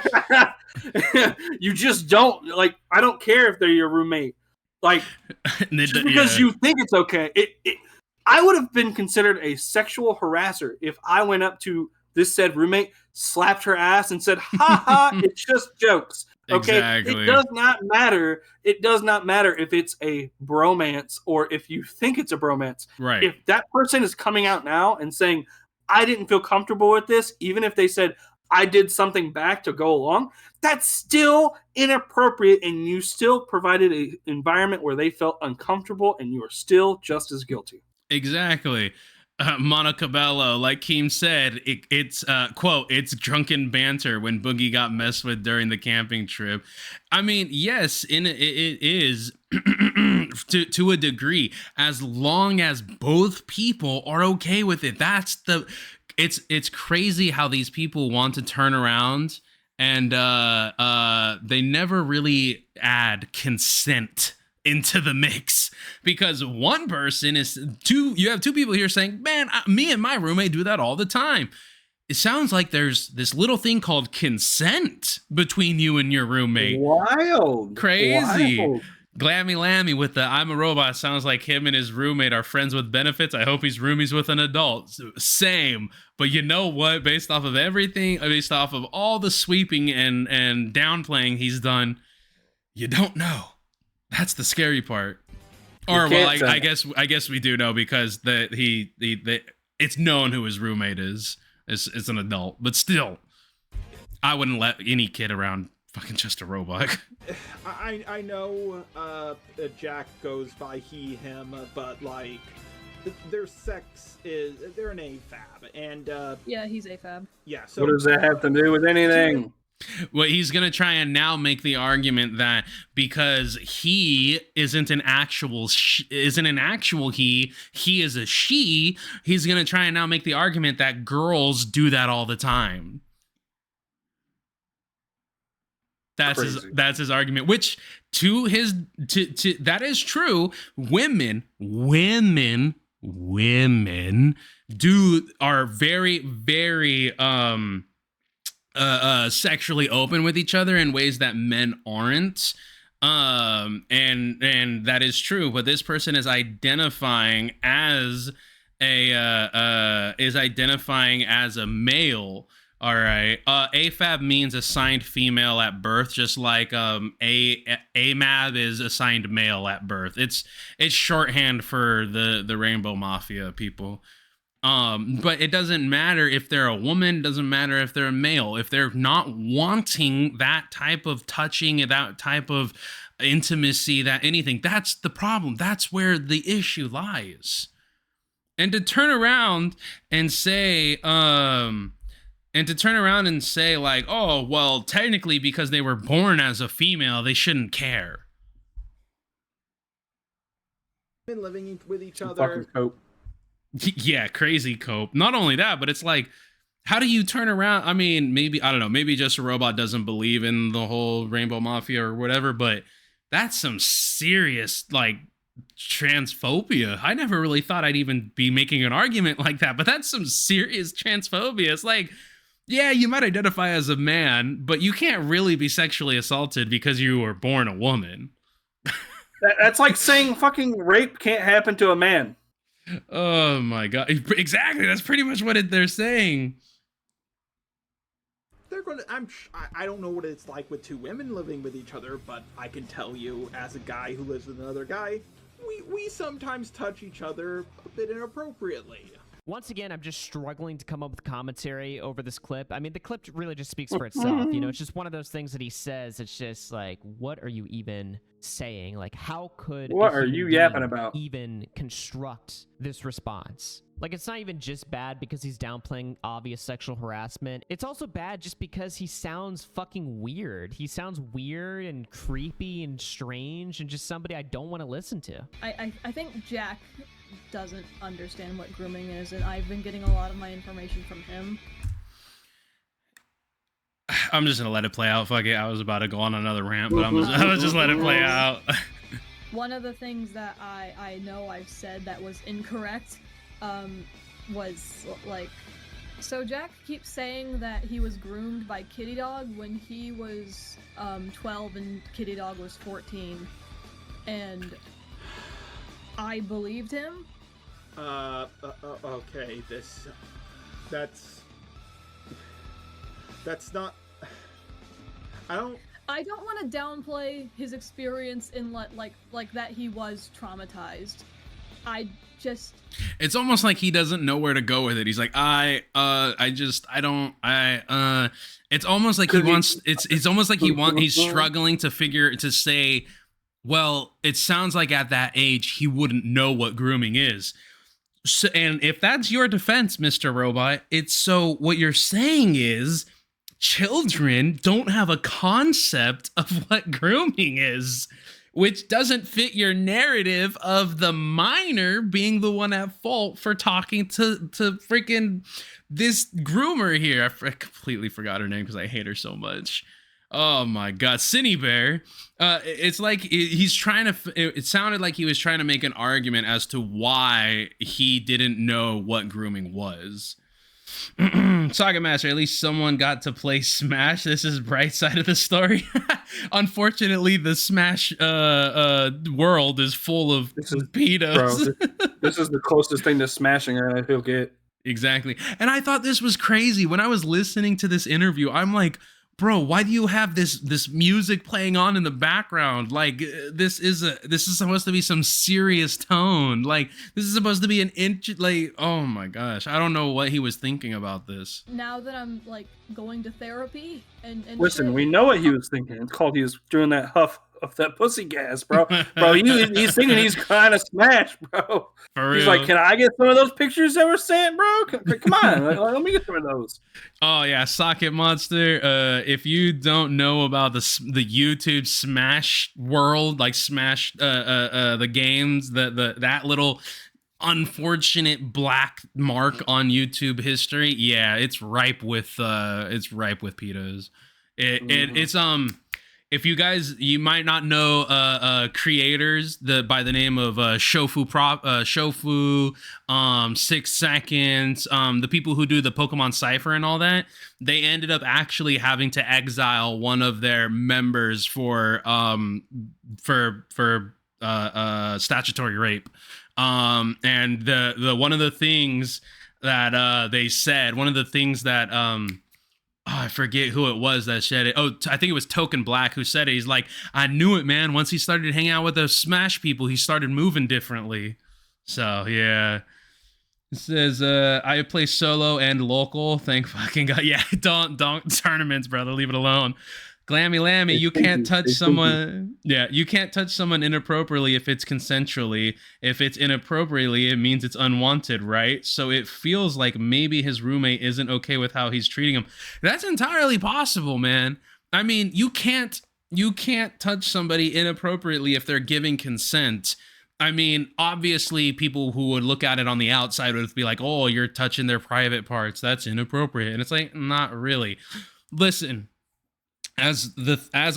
You just don't, like, I don't care if they're your roommate. Like, just because you think it's okay. I would have been considered a sexual harasser if I went up to this said roommate, slapped her ass, and said, ha ha, it's just jokes. Okay? Exactly. It does not matter. It does not matter if it's a bromance or if you think it's a bromance. Right. If that person is coming out now and saying, I didn't feel comfortable with this, even if they said, I did something back to go along, that's still inappropriate, and you still provided an environment where they felt uncomfortable, and you are still just as guilty. Exactly. Monica Bello, like Keem said, it's quote, it's drunken banter when Boogie got messed with during the camping trip. I mean, yes, it is to a degree, as long as both people are okay with it. It's crazy how these people want to turn around and they never really add consent into the mix, because one person you have two people here saying, man, me and my roommate do that all the time. It sounds like there's this little thing called consent between you and your roommate. Wild. Crazy. Wild. Glammy Lammy with the I'm a robot sounds like him and his roommate are friends with benefits. I hope he's roomies with an adult. Same. But you know what? Based off of everything, based off of all the sweeping and downplaying he's done, you don't know. That's the scary part. Or well, I guess we do know, because it's known who his roommate is. It's an adult, but still, I wouldn't let any kid around fucking just a robot. I know Jack goes by he, him, but like their sex is they're an AFAB, and yeah, he's AFAB. Yeah. So what does that have to do with anything? Well, he's going to try and now make the argument that because he isn't an actual he is a she, he's going to try and now make the argument that girls do that all the time. That's his argument, which to that is true. Women are very, very sexually open with each other in ways that men aren't, and that is true. But this person is identifying as a male. All right. AFAB means assigned female at birth, just like AMAB is assigned male at birth. It's shorthand for the Rainbow Mafia people. But it doesn't matter if they're a woman, doesn't matter if they're a male. If they're not wanting that type of touching, that type of intimacy, that anything, that's the problem. That's where the issue lies. And to turn around and say, like, oh, well, technically because they were born as a female, they shouldn't care. Been living with each other. Yeah, crazy cope. Not only that, but it's like, how do you turn around? I mean, maybe, I don't know, maybe just a robot doesn't believe in the whole Rainbow Mafia or whatever, but that's some serious, like, transphobia. I never really thought I'd even be making an argument like that, but that's some serious transphobia. It's like, yeah, you might identify as a man, but you can't really be sexually assaulted because you were born a woman. That's like saying fucking rape can't happen to a man. Oh my god! Exactly. That's pretty much what they're saying. They're gonna. I don't know what it's like with two women living with each other, but I can tell you, as a guy who lives with another guy, we sometimes touch each other a bit inappropriately. Once again, I'm just struggling to come up with commentary over this clip. I mean, the clip really just speaks for itself. You know, it's just one of those things that he says. It's just like, what are you even saying? Like, how could what are you yapping about? Even construct this response? Like, it's not even just bad because he's downplaying obvious sexual harassment. It's also bad just because he sounds fucking weird. He sounds weird and creepy and strange and just somebody I don't want to listen to. I think Jack doesn't understand what grooming is, and I've been getting a lot of my information from him. I'm just gonna let it play out. Fuck it. I was about to go on another rant, but I'll just let it play out. One of the things that I know I've said that was incorrect was like, so Jack keeps saying that he was groomed by Kitty Dog when he was 12 and Kitty Dog was 14, and I believed him. Okay, that's not. I don't want to downplay his experience in like that he was traumatized, I just... It's almost like he doesn't know where to go with it. He's like, it's almost like he's struggling to say, well, it sounds like at that age, he wouldn't know what grooming is. So, and if that's your defense, Mr. Robot, what you're saying is children don't have a concept of what grooming is, which doesn't fit your narrative of the minor being the one at fault for talking to freaking this groomer here. I completely forgot her name because I hate her so much. Oh my God, Cinny Bear. It's like he's trying to. It sounded like he was trying to make an argument as to why he didn't know what grooming was. Saga Master, at least someone got to play Smash. This is bright side of the story. Unfortunately, the Smash world is full of pedos. Bro, this is the closest thing to smashing he'll get. Exactly. And I thought this was crazy. When I was listening to this interview, I'm like, bro, why do you have this music playing on in the background? Like, this is supposed to be some serious tone. Like, this is supposed to be oh my gosh, I don't know what he was thinking about this. Now that I'm like going to therapy and listen, shit, we know what he was thinking. It's called he was doing that huff of that pussy gas, bro. Bro, he's thinking he's kind of smashed, bro. For he's real. like, can I get some of those pictures that were sent, bro? Come on, let me get some of those. Oh yeah, Socket Monster. If you don't know about the YouTube Smash world, like Smash, the games, that little unfortunate black mark on YouTube history, yeah, it's ripe with pedos. It's if you guys, you might not know creators by the name of Shofu 6 Seconds, the people who do the Pokemon Cypher and all that. They ended up actually having to exile one of their members for statutory rape. And the one of the things that they said, one of the things that I forget who it was that said it. I think it was Token Black who said it. He's like, I knew it, man. Once he started hanging out with those Smash people, he started moving differently. So, yeah. It says, I play solo and local. Thank fucking God. Yeah, don't tournaments, brother. Leave it alone. Glammy Lammy, you can't touch someone. Yeah, you can't touch someone inappropriately if it's consensually. If it's inappropriately, it means it's unwanted, right? So it feels like maybe his roommate isn't okay with how he's treating him. That's entirely possible, man. I mean, you can't touch somebody inappropriately if they're giving consent. I mean, obviously, people who would look at it on the outside would be like, "Oh, you're touching their private parts. That's inappropriate." And it's like, not really. Listen. As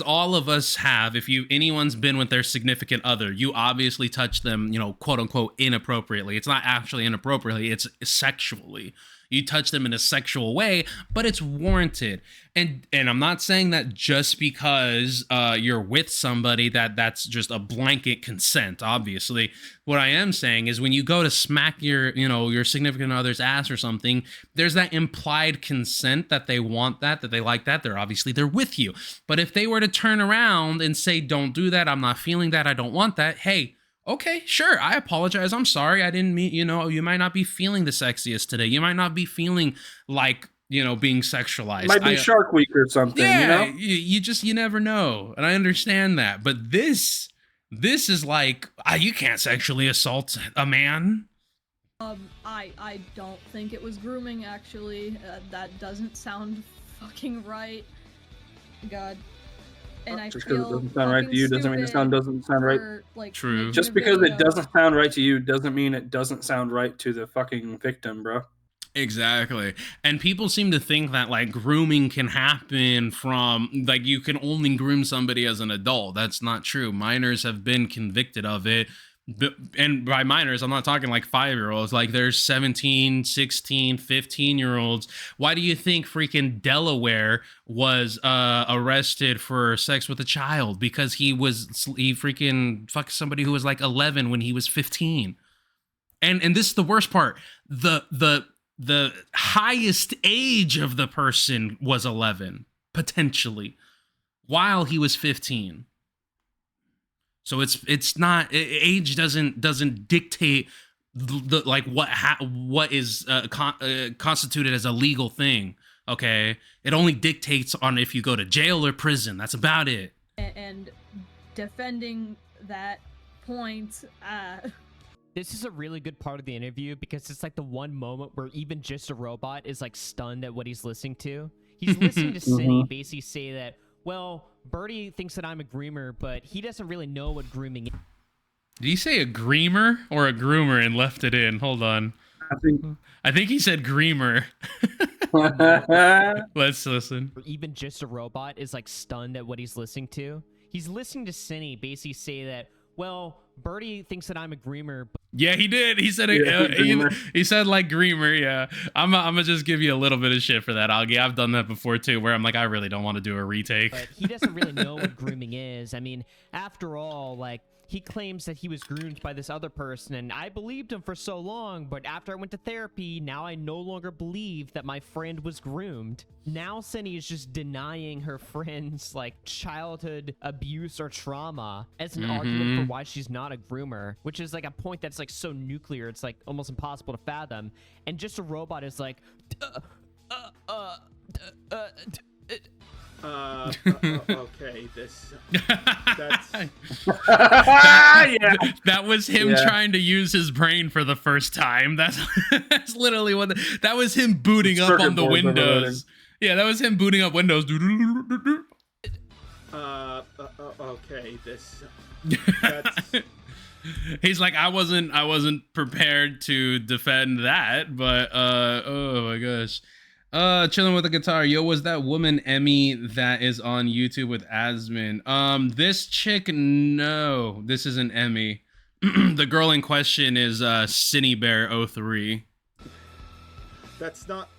all of us have, if anyone's been with their significant other, you obviously touch them, quote unquote, inappropriately. It's not actually inappropriately, it's sexually. You touch them in a sexual way, but it's warranted. And I'm not saying that just because you're with somebody that's just a blanket consent, obviously. What I am saying is when you go to smack your significant other's ass or something, there's that implied consent that they want that they like that. They're with you. But if they were to turn around and say, don't do that, I'm not feeling that, I don't want that, hey, okay, sure, I apologize. I'm sorry. I didn't mean, you might not be feeling the sexiest today. You might not be feeling like, being sexualized. It might be Shark Week or something, yeah, you never know. And I understand that. But this is like, you can't sexually assault a man. I don't think it was grooming, actually. That doesn't sound fucking right. God. And I just because it doesn't sound right to you doesn't mean it doesn't sound right. True. Just because it doesn't sound right to you doesn't mean it doesn't sound right to the fucking victim, bro. Exactly. And people seem to think that like grooming can happen from like you can only groom somebody as an adult. That's not true. Minors have been convicted of it. And by minors, I'm not talking like 5-year-olds. Like there's 17, 16, 15-year-olds. Why do you think freaking Delaware was arrested for sex with a child? Because he freaking fucked somebody who was like 11 when he was 15. And this is the worst part. The highest age of the person was 11, potentially, while he was 15. So it's not age doesn't dictate the like what is constituted as a legal thing. Okay, it only dictates on if you go to jail or prison. That's about it. And defending that point, This is a really good part of the interview because it's like the one moment where even Just a Robot is like stunned at what he's listening to. He's listening to Cindy basically say that, well, Birdie thinks that I'm a groomer, but he doesn't really know what grooming is. Did he say a groomer or a groomer and left it in? Hold on. I think he said groomer. Let's listen. Even Just a Robot is like stunned at what he's listening to. He's listening to Cindy basically say that, well, Birdie thinks that I'm a groomer. Yeah, he did. He said he said like groomer. Yeah, I'm gonna just give you a little bit of shit for that, Augie. I've done that before too, where I'm like, I really don't want to do a retake. But he doesn't really know what grooming is. I mean, after all, like, he claims that he was groomed by this other person, and I believed him for so long, but after I went to therapy, now I no longer believe that my friend was groomed. Now Cindy is just denying her friend's, like, childhood abuse or trauma as an argument for why she's not a groomer, which is, like, a point that's, like, so nuclear, it's, like, almost impossible to fathom. And Just a Robot is like, okay, that's that was him trying to use his brain for the first time. That's literally what that was him booting up on the Windows. Yeah, that was him booting up Windows. Okay, that's He's like, I wasn't prepared to defend that, but oh my gosh. Chilling with the guitar. Yo, was that woman Emmy that is on YouTube with Asmin? This chick, no. This isn't Emmy. The girl in question is Cinebear03. that's not.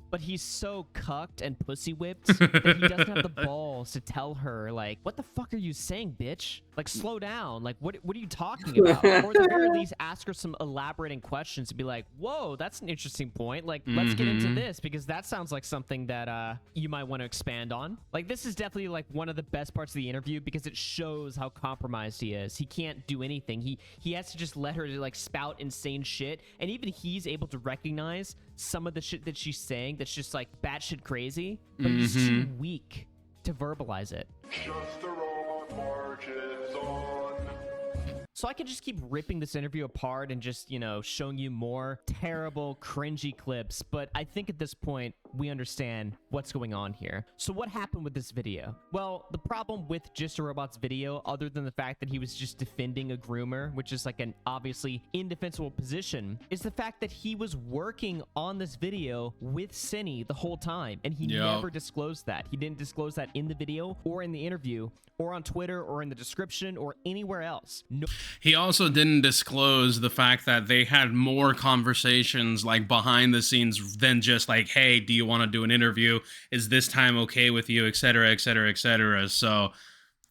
but he's so cucked and pussy whipped that he doesn't have the balls to tell her, like, what the fuck are you saying, bitch? Like, slow down. Like, what are you talking about? Or at the very least, ask her some elaborating questions to be like, whoa, that's an interesting point. Like, let's get into this because that sounds like something that you might want to expand on. Like, this is definitely like one of the best parts of the interview because it shows how compromised he is. He can't do anything. He has to just let her like spout insane shit, and even he's able to recognize some of the shit that she's saying that's just like batshit crazy, but he's too weak to verbalize it. Just the robot marches on. So I could just keep ripping this interview apart and just, you know, showing you more terrible, cringy clips, but I think at this point, we understand what's going on here. So what happened with this video? Well, the problem with Just a Robot's video, other than the fact that he was just defending a groomer, which is like an obviously indefensible position, is the fact that he was working on this video with Cine the whole time, and he never disclosed that. He didn't disclose that in the video or in the interview or on Twitter or in the description or anywhere else. No. He also didn't disclose the fact that they had more conversations like behind the scenes than just like, hey, do you want to do an interview? Is this time okay with you? Etc. Etc. Etc. So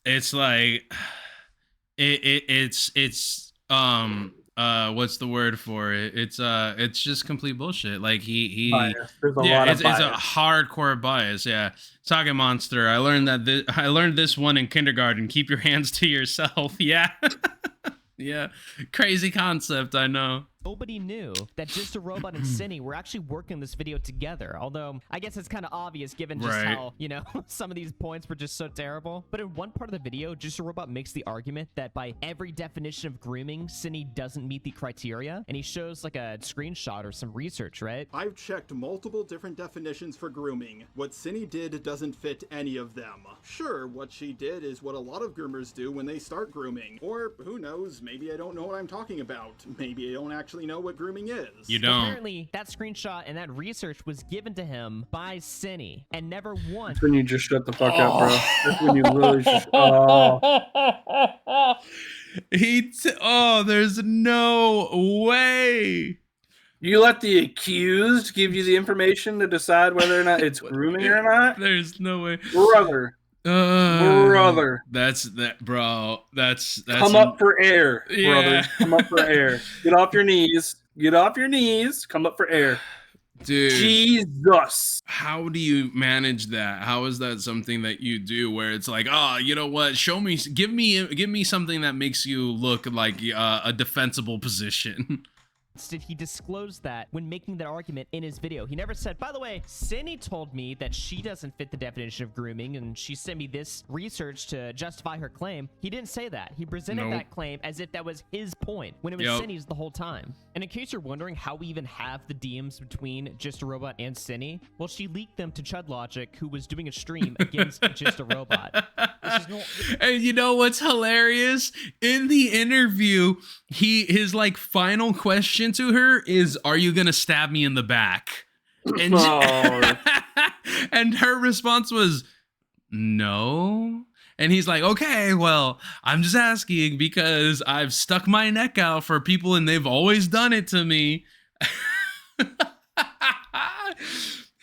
it's like it's what's the word for it? It's just complete bullshit. Like it's a hardcore bias. Yeah. Talking Monster. I learned this one in kindergarten. Keep your hands to yourself. Yeah. Yeah. Crazy concept, I know. Nobody knew that Just a Robot and Cine were actually working this video together. Although, I guess it's kind of obvious given just how, you know, some of these points were just so terrible. But in one part of the video, Just a Robot makes the argument that by every definition of grooming, Cine doesn't meet the criteria. And he shows like a screenshot or some research, right? I've checked multiple different definitions for grooming. What Cine did doesn't fit any of them. Sure, what she did is what a lot of groomers do when they start grooming. Or, who knows, maybe I don't know what I'm talking about. Maybe I don't actually know what grooming is. You don't. Apparently, that screenshot and that research was given to him by Cine, and never once. That's when you just shut the fuck up, bro. That's when you really just. There's no way. You let the accused give you the information to decide whether or not it's grooming or not? There's no way. Brother. Brother. That's that, bro. That's come up for air, brother. Come up for air. Get off your knees. Get off your knees. Come up for air. Dude, Jesus. how do you manage that? How is that something that you do where it's like, oh, you know what? Give me something that makes you look like a defensible position. Did he disclose that when making that argument in his video? He never said, by the way, Cindy told me that she doesn't fit the definition of grooming and she sent me this research to justify her claim. He didn't say that. He presented that claim as if that was his point when it was Cindy's the whole time. And in case you're wondering how we even have the DMs between Just a Robot and Cindy, well, she leaked them to Chud Logic, who was doing a stream against Just a Robot. And you know what's hilarious? In the interview, his like final question to her is, "Are you gonna stab me in the back?" And and her response was, "No." And he's like, "Okay, well, I'm just asking because I've stuck my neck out for people and they've always done it to me."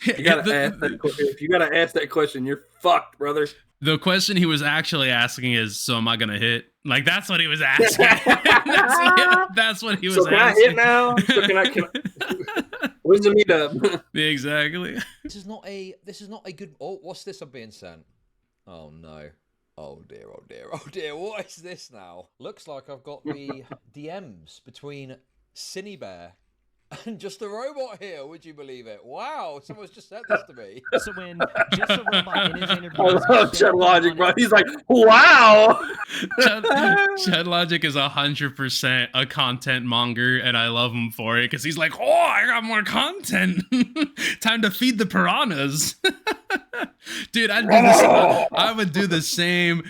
If you gotta ask that question, you're fucked, brother. The question he was actually asking is, so am I gonna hit? Like, that's what he was asking. that's what he was asking. Can I hit now? So can I where's the meetup? Exactly. This is not a good. Oh, what's this I'm being sent? Oh no. Oh dear, oh dear, oh dear. What is this now? Looks like I've got the DMs between Cinebear and Just a Robot here. Would you believe it? Wow, someone's just sent this to me. So when Just a Robot in his interview, I love Chud Logic, bro. He's like, wow. Chud Logic is 100% a content monger, and I love him for it because he's like, oh, I got more content. Time to feed the piranhas. Dude, I would do the same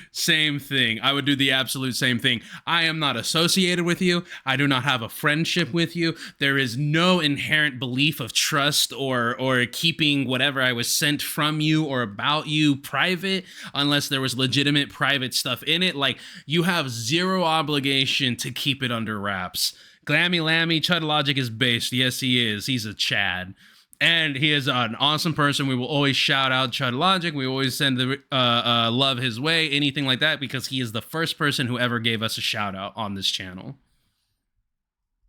thing. I would do the absolute same thing. I am not associated with you. I do not have a friendship with you. There is no inherent belief of trust or keeping whatever I was sent from you or about you private unless there was legitimate private stuff in it. Like, you have zero obligation to keep it under wraps. Glammy Lammy, Chud Logic is based. Yes, he is. He's a Chad. And he is an awesome person. We will always shout out Chud Logic. We always send the love his way, anything like that, because he is the first person who ever gave us a shout out on this channel.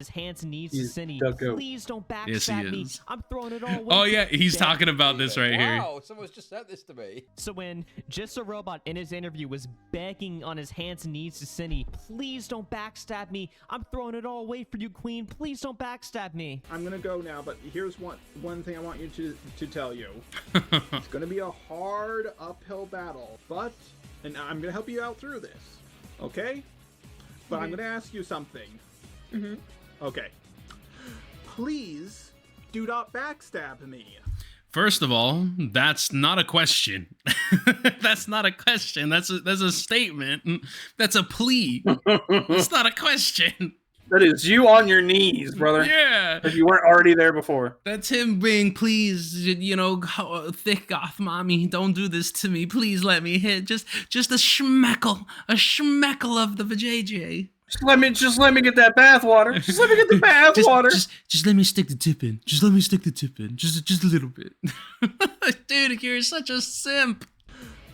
His hands and knees to Cindy. Please don't backstab me. I'm throwing it all away. Oh yeah, he's talking about this right here. Wow, someone's just sent this to me. So when Just a Robot in his interview was begging on his hands and knees to Cindy, please don't backstab me. I'm throwing it all away for you, Queen. Please don't backstab me. I'm gonna go now, but here's one thing I want you to tell you. It's gonna be a hard uphill battle, and I'm gonna help you out through this, okay? But I'm gonna ask you something. Okay. Please do not backstab me. First of all, that's not a question. That's not a question. That's a statement. That's a plea. It's not a question. That is you on your knees, brother. Yeah. If you weren't already there before. That's him being, please, you know, thick goth mommy, don't do this to me. Please let me hit just a schmeckle of the vajayjay. Just let me get that bath water. Just let me get the bath water. Just let me stick the tip in. Just let me stick the tip in. Just a little bit. Dude, you're such a simp.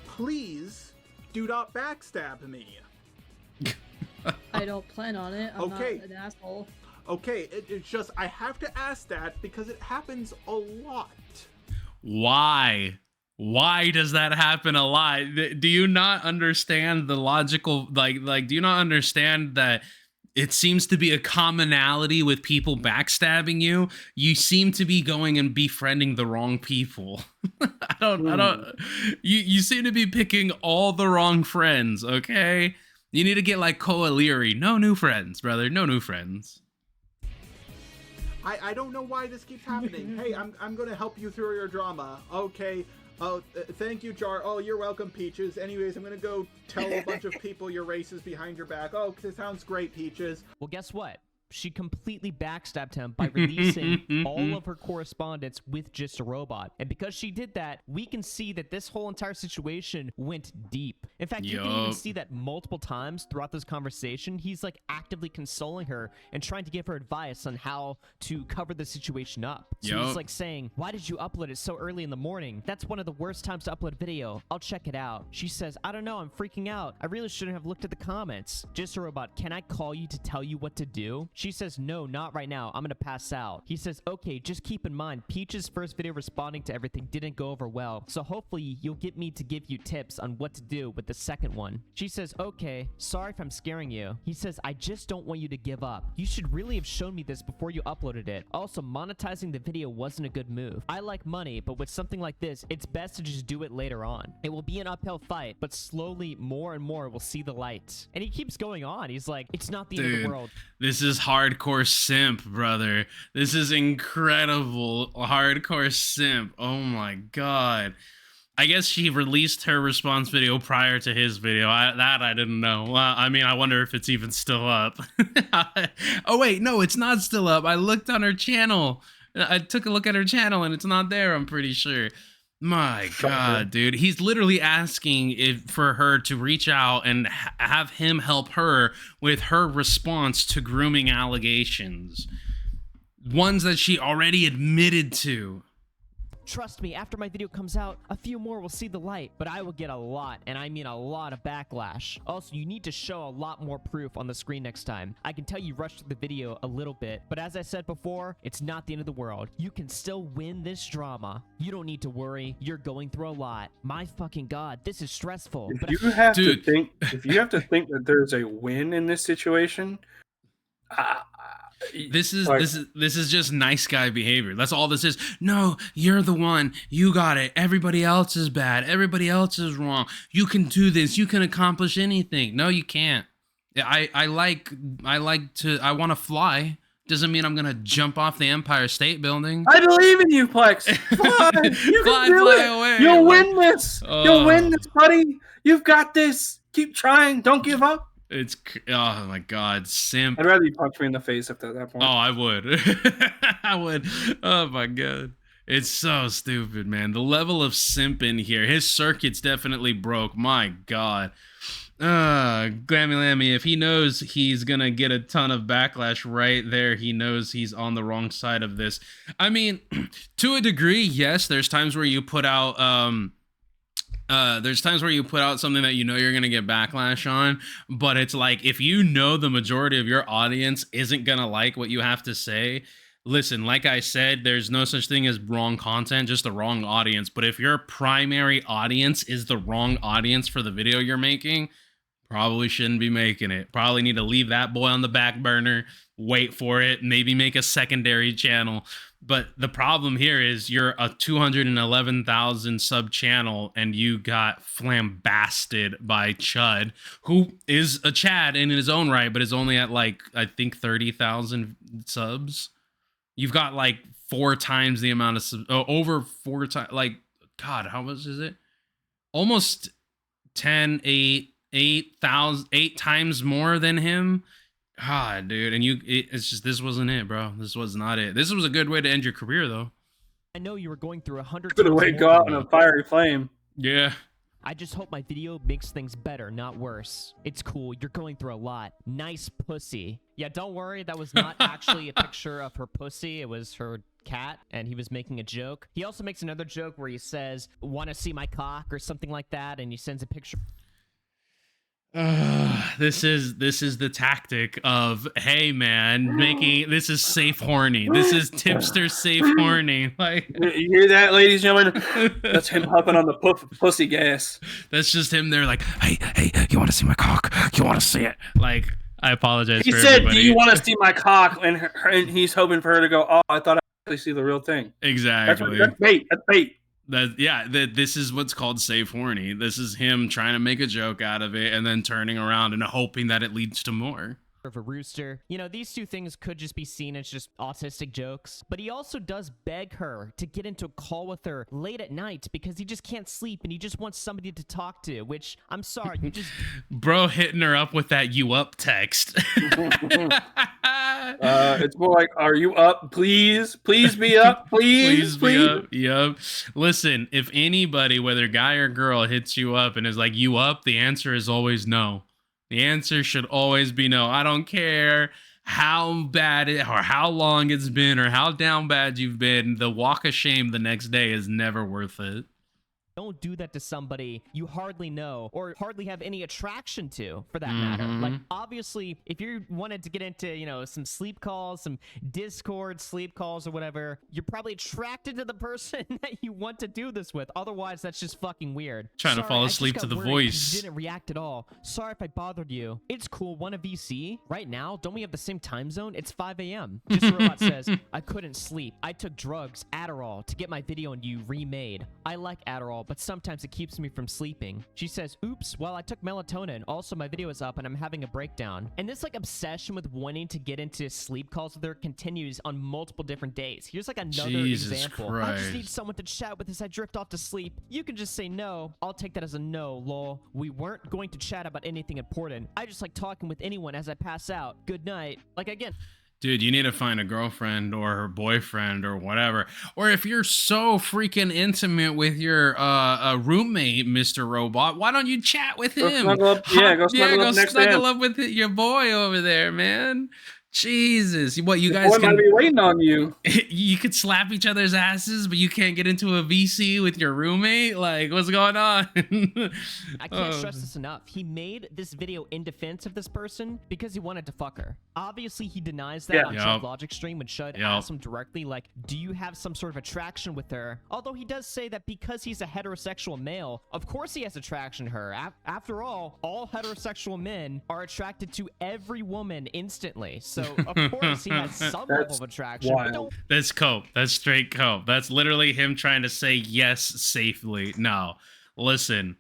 Please do not backstab me. I don't plan on it. I'm not an asshole. Okay, it's just I have to ask that because it happens a lot. Why? Why does that happen a lot? Do you not understand the logical, like, do you not understand that it seems to be a commonality with people backstabbing you? You seem to be going and befriending the wrong people. You seem to be picking all the wrong friends, okay? You need to get like Koa Leary. No new friends, brother. No new friends. I don't know why this keeps happening. Hey, I'm going to help you through your drama. Okay. Oh, thank you, Jar. Oh, you're welcome, Peaches. Anyways, I'm gonna go tell a bunch of people your race is behind your back. Oh, this sounds great, Peaches. Well, guess what? She completely backstabbed him by releasing all of her correspondence with Just a Robot. And because she did that, we can see that this whole entire situation went deep. In fact, you can even see that multiple times throughout this conversation. He's like actively consoling her and trying to give her advice on how to cover the situation up. So he's like saying, why did you upload it so early in the morning? That's one of the worst times to upload video. I'll check it out. She says, I don't know, I'm freaking out. I really shouldn't have looked at the comments. Just a Robot, can I call you to tell you what to do? She says, no, not right now. I'm gonna pass out. He says, okay, just keep in mind, Peach's first video responding to everything didn't go over well, so hopefully you'll get me to give you tips on what to do with the second one. She says, okay, sorry if I'm scaring you. He says, I just don't want you to give up. You should really have shown me this before you uploaded it. Also, monetizing the video wasn't a good move. I like money, but with something like this, it's best to just do it later on. It will be an uphill fight, but slowly more and more will see the light. And he keeps going on. He's like, it's not the end of the world. This is hardcore simp, brother. This is incredible hardcore simp. Oh my god. I guess she released her response video prior to his video. I didn't know. I mean, I wonder if it's even still up. Oh wait, no, it's not still up. I looked on her channel. I took a look at her channel and it's not there, I'm pretty sure. My god, dude. He's literally asking for her to reach out and have him help her with her response to grooming allegations. Ones that she already admitted to. Trust me, after my video comes out, a few more will see the light, but I will get a lot, and I mean a lot of backlash. Also, you need to show a lot more proof on the screen next time. I can tell you rushed through the video a little bit, but as I said before, it's not the end of the world. You can still win this drama. You don't need to worry. You're going through a lot. My fucking god, this is stressful. If you have to think that there's a win in this situation, this is just nice guy behavior. That's all this is. No, you're the one. You got it. Everybody else is bad. Everybody else is wrong. You can do this. You can accomplish anything. No, you can't. I want to fly. Doesn't mean I'm gonna jump off the Empire State Building. I believe in you, Plex. Fly. You can do fly it. away. You'll win this. You'll win this, buddy. You've got this. Keep trying. Don't give up. It's, oh my god, simp. I'd rather you punch me in the face after that point. Oh, I would. I would. Oh my god. It's so stupid, man. The level of simp in here. His circuit's definitely broke. My god. Glammy Lammy, if he knows he's gonna get a ton of backlash right there, he knows he's on the wrong side of this. I mean, to a degree, yes, there's times where you put out something that you know you're gonna get backlash on, but it's like, if you know the majority of your audience isn't gonna like what you have to say, listen, like I said, there's no such thing as wrong content, just the wrong audience. But if your primary audience is the wrong audience for the video you're making, probably shouldn't be making it. Probably need to leave that boy on the back burner, wait for it, maybe make a secondary channel. But the problem here is you're a 211,000 sub channel and you got flambasted by Chud, who is a Chad in his own right, but is only at like, I think 30,000 subs. You've got like 4 times the amount of subs, over 4 times, like, God, how much is it? Almost 8 times more than him. God, dude, and it's just, this wasn't it, bro. This was not it. This was a good way to end your career, though. I know you were going through 100 Good way to go out in a fiery flame. Yeah. I just hope my video makes things better, not worse. It's cool. You're going through a lot. Nice pussy. Yeah, don't worry. That was not actually a picture of her pussy. It was her cat, and he was making a joke. He also makes another joke where he says, "Want to see my cock?" or something like that, and he sends a picture. This is the tactic of, hey man, this is safe horny. This is tipster safe horny. Like, you hear that, ladies and gentlemen? That's him hopping on the pussy gas. That's just him there, like, hey, you want to see my cock? You want to see it? Like, I apologize. He for said, everybody. "Do you want to see my cock?" And he's hoping for her to go, "Oh, I thought I actually see the real thing." Exactly. That's bait. That's bait. This is what's called safe horny. This is him trying to make a joke out of it and then turning around and hoping that it leads to more. Of a rooster. You know, these two things could just be seen as just autistic jokes, but he also does beg her to get into a call with her late at night because he just can't sleep and he just wants somebody to talk to, which, I'm sorry, you just... Bro hitting her up with that "you up" text. It's more like, "Are you up? Please be up. Please be up." Yep. Listen, if anybody, whether guy or girl, hits you up and is like, "You up?" the answer is always no. The answer should always be no. I don't care how bad it or how long it's been or how down bad you've been. The walk of shame the next day is never worth it. Don't do that to somebody you hardly know or hardly have any attraction to, for that matter. Like, obviously, if you wanted to get into, you know, some sleep calls, some Discord sleep calls or whatever, you're probably attracted to the person that you want to do this with. Otherwise, that's just fucking weird. Trying to Sorry, fall I just asleep got to the worried 'cause voice. You didn't react at all. Sorry if I bothered you. It's cool. Want a VC? Right now, don't we have the same time zone? It's 5 a.m. Just a Robot says, I couldn't sleep. I took drugs, Adderall, to get my video on you remade. I like Adderall, but sometimes it keeps me from sleeping. She says, oops, well, I took melatonin. Also, my video is up and I'm having a breakdown. And this like obsession with wanting to get into sleep calls with her continues on multiple different days. Here's like another Jesus example. Christ. I just need someone to chat with as I drift off to sleep. You can just say no. I'll take that as a no, lol. We weren't going to chat about anything important. I just like talking with anyone as I pass out. Good night. Like, again, Dude, you need to find a girlfriend or her boyfriend or whatever. Or if you're so freaking intimate with your roommate, Mr. Robot, why don't you chat with him? Snuggle up, go snuggle up with your boy over there, man. Jesus, what you This guys boy might be waiting on you. You could slap each other's asses, but you can't get into a VC with your roommate? Like, what's going on? I can't stress this enough. He made this video in defense of this person because he wanted to fuck her. Obviously, he denies that on Chud Logic stream when Chud asked him directly, like, do you have some sort of attraction with her? Although he does say that because he's a heterosexual male, of course he has attraction to her. After all heterosexual men are attracted to every woman instantly. So, of course, he has some level of attraction. That's cope. That's straight cope. That's literally him trying to say yes safely. No, listen.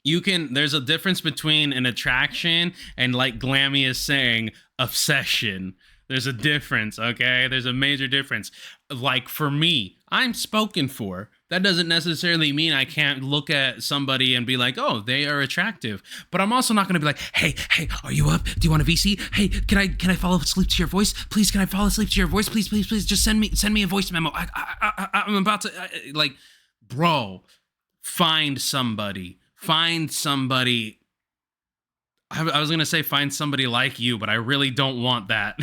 There's a difference between an attraction and, like Glammy is saying, obsession. There's a difference, okay? There's a major difference. Like, for me, I'm spoken for. That doesn't necessarily mean I can't look at somebody and be like, oh, they are attractive. But I'm also not going to be like, hey, are you up? Do you want a VC? Hey, can I fall asleep to your voice? Please, can I fall asleep to your voice? Please, just send me a voice memo. I'm about to, like, bro, find somebody. I was going to say find somebody like you, but I really don't want that.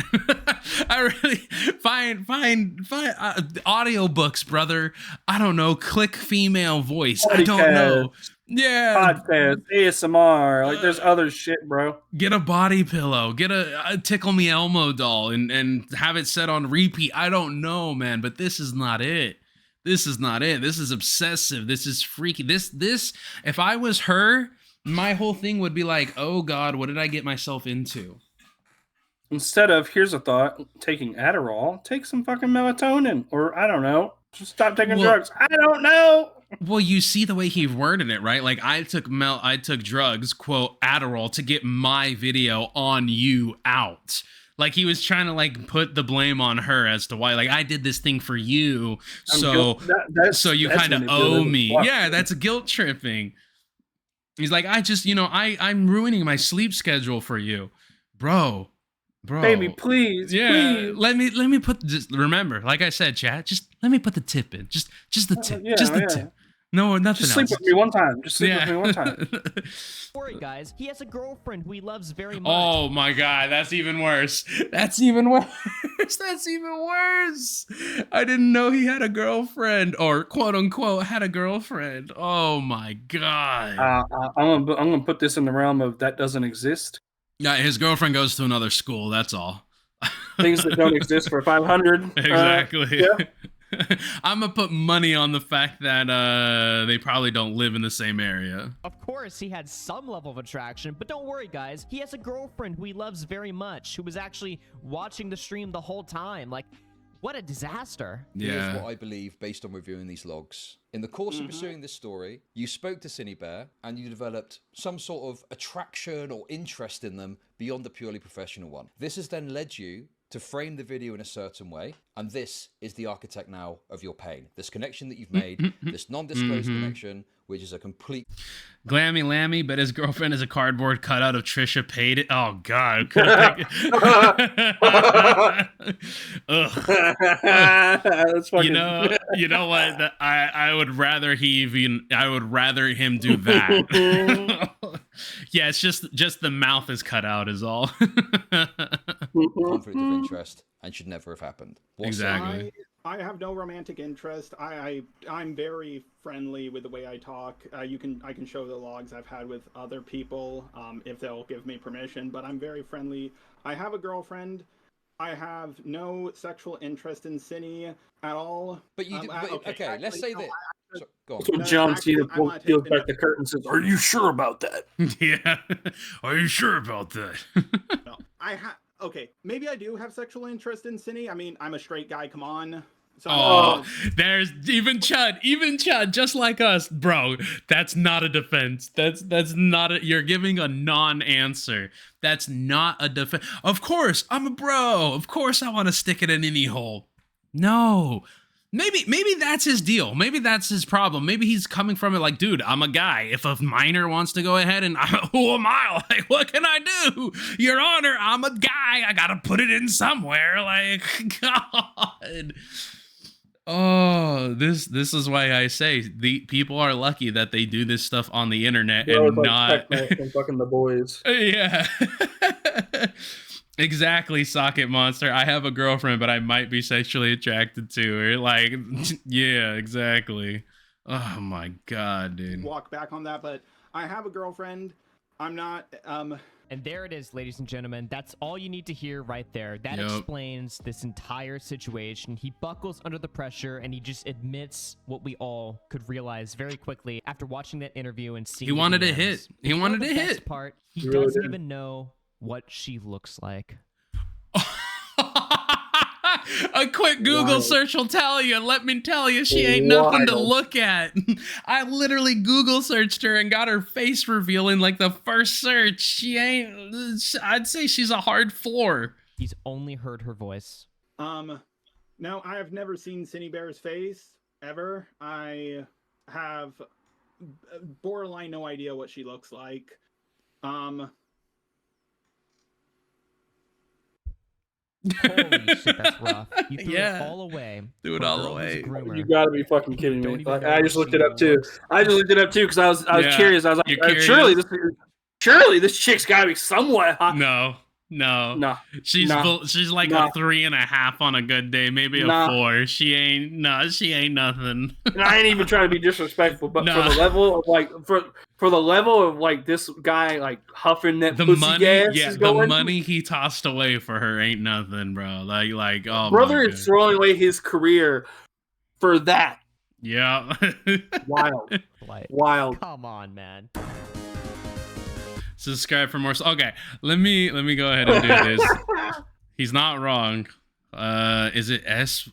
I really find audiobooks, brother. I don't know. Click female voice. I don't know. Yeah. Podcast, ASMR. Like, there's other shit, bro. Get a body pillow. Get a Tickle Me Elmo doll and have it set on repeat. I don't know, man, but this is not it. This is not it. This is obsessive. This is freaky. This, if I was her, my whole thing would be like, oh God, what did I get myself into? Instead of, here's a thought, taking Adderall, take some fucking melatonin. Or, I don't know, just stop taking drugs. I don't know. Well, you see the way he worded it, right? Like, I took drugs, quote, Adderall, to get my video on you out. Like, he was trying to, like, put the blame on her as to why, like, I did this thing for you, so you kind of owe me. Yeah, that's guilt tripping. He's like, I'm ruining my sleep schedule for you. Bro. Baby, please. Yeah, please. let me put, just remember, like I said, chat, just let me put the tip in. Just the tip. Just the tip. No, nothing just else. Sleep with me one time. Just sleep with me one time. Sorry, guys. He has a girlfriend who he loves very much. Oh my God, that's even worse. That's even worse. That's even worse. I didn't know he had a girlfriend, or quote unquote had a girlfriend. Oh my God. I'm gonna put this in the realm of that doesn't exist. Yeah, his girlfriend goes to another school. That's all. Things that don't exist for 500. Exactly. Yeah. I'm gonna put money on the fact that they probably don't live in the same area. Of course, he had some level of attraction, but don't worry, guys. He has a girlfriend who he loves very much, who was actually watching the stream the whole time. Like, what a disaster. Yeah. Here's what I believe based on reviewing these logs. In the course of pursuing this story, you spoke to Cinebear and you developed some sort of attraction or interest in them beyond the purely professional one. This has then led you to frame the video in a certain way, and this is the architect now of your pain. This connection that you've made, this non-disclosed connection, which is a complete... Glammy Lammy, but his girlfriend is a cardboard cutout of Trisha Paytas. Oh, God. That's fucking... You know what? I would rather him do that. Yeah, it's just the mouth is cut out is all. conflict of interest and should never have happened. Exactly. I have no romantic interest. I'm very friendly with the way I talk. I can show the logs I've had with other people if they'll give me permission. But I'm very friendly. I have a girlfriend. I have no sexual interest in Cindy at all. But you do, okay, actually, let's say no, that. Go on. So No, John actually, Cena I wanna take peels the back the curtain and says, "Are you sure about that?" Yeah. Are you sure about that? No, okay, maybe I do have sexual interest in Cindy. I mean, I'm a straight guy. Come on. So Oh, there's even Chud, just like us, bro. That's not a defense. That's not a. You're giving a non-answer. That's not a defense. Of course, I'm a bro. Of course, I want to stick it in any hole. No. Maybe that's his deal. Maybe that's his problem. Maybe he's coming from it like, dude, I'm a guy. If a minor wants to go ahead and who am I? Like, what can I do? Your Honor, I'm a guy. I gotta put it in somewhere. Like, God. Oh, this is why I say the people are lucky that they do this stuff on the internet and not from fucking The Boys. Yeah. Exactly, Socket Monster. I have a girlfriend, but I might be sexually attracted to her. Like, yeah, exactly. Oh my God, dude. Walk back on that, but I have a girlfriend. I'm not And there it is, ladies and gentlemen. That's all you need to hear right there. That explains this entire situation. He buckles under the pressure and he just admits what we all could realize very quickly after watching that interview and seeing. He wanted to hit. He wanted to hit. Part, he doesn't even know what she looks like. A quick Google search will tell you. Let me tell you, she ain't nothing to look at. I literally Google searched her and got her face reveal in like the first search. She ain't. I'd say she's a hard floor. He's only heard her voice. No, I have never seen Cindy Bear's face ever. I have borderline no idea what she looks like. Holy shit, that's rough. You threw it all away. Threw it all away. You gotta be fucking kidding me. Like, I just looked it up too. Because I was curious. I was like, surely this chick's gotta be somewhat hot. No. She's like a 3.5 on a good day, maybe a 4. She ain't nothing. And I ain't even trying to be disrespectful, but for the level of like for the level of like this guy like huffing that pussy money, gas yeah, the money he tossed away for her ain't nothing, bro. Like oh, brother is throwing away his career for that. Yeah. Wild. Come on, man. Subscribe for more. Okay, let me go ahead and do this. He's not wrong. Is it SYSI?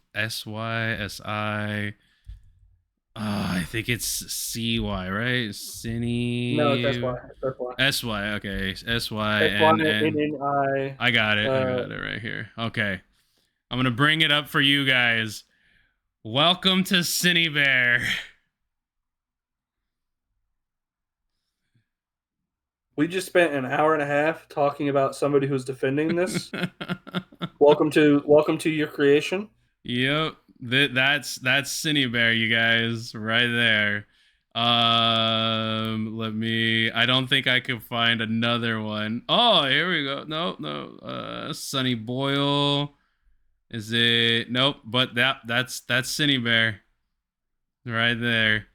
I think it's CY, right? Cine. No, it's SY. Okay, SY and I got it. I got it right here. Okay, I'm gonna bring it up for you guys. Welcome to Cine Bear. We just spent an hour and a half talking about somebody who's defending this. Welcome to your creation. Yep, that's Cine Bear, you guys, right there. I don't think I could find another one. Oh, here we go. No. Sunny Boyle. Is it? Nope. But that's Cine Bear, right there.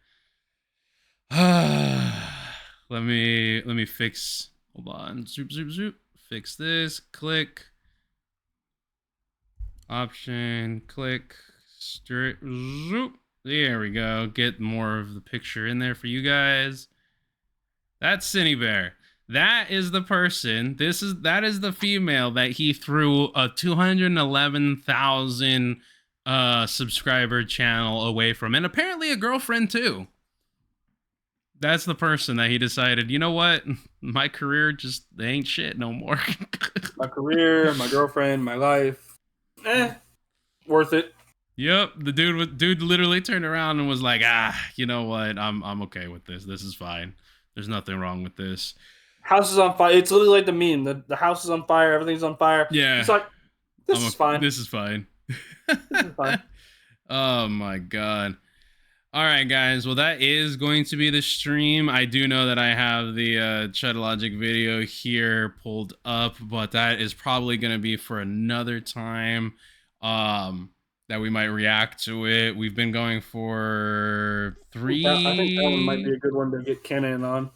Let me fix. Hold on. Zoop. Fix this. Click. Option. Click. Straight. Zoop. There we go. Get more of the picture in there for you guys. That's Cine Bear. That is the person. That is the female that he threw a 211,000 subscriber channel away from, and apparently a girlfriend too. That's the person that he decided, you know what? My career just ain't shit no more. My career, my girlfriend, my life. Worth it. Yep. The dude literally turned around and was like, you know what? I'm okay with this. This is fine. There's nothing wrong with this. House is on fire. It's literally like the meme. The house is on fire. Everything's on fire. Yeah. It's like, this is fine. This is fine. This is fine. Oh my God. All right, guys. Well, that is going to be the stream. I do know that I have the Chud Logic video here pulled up, but that is probably going to be for another time. that we might react to it. We've been going for 3. I think that one might be a good one to get Kenan on.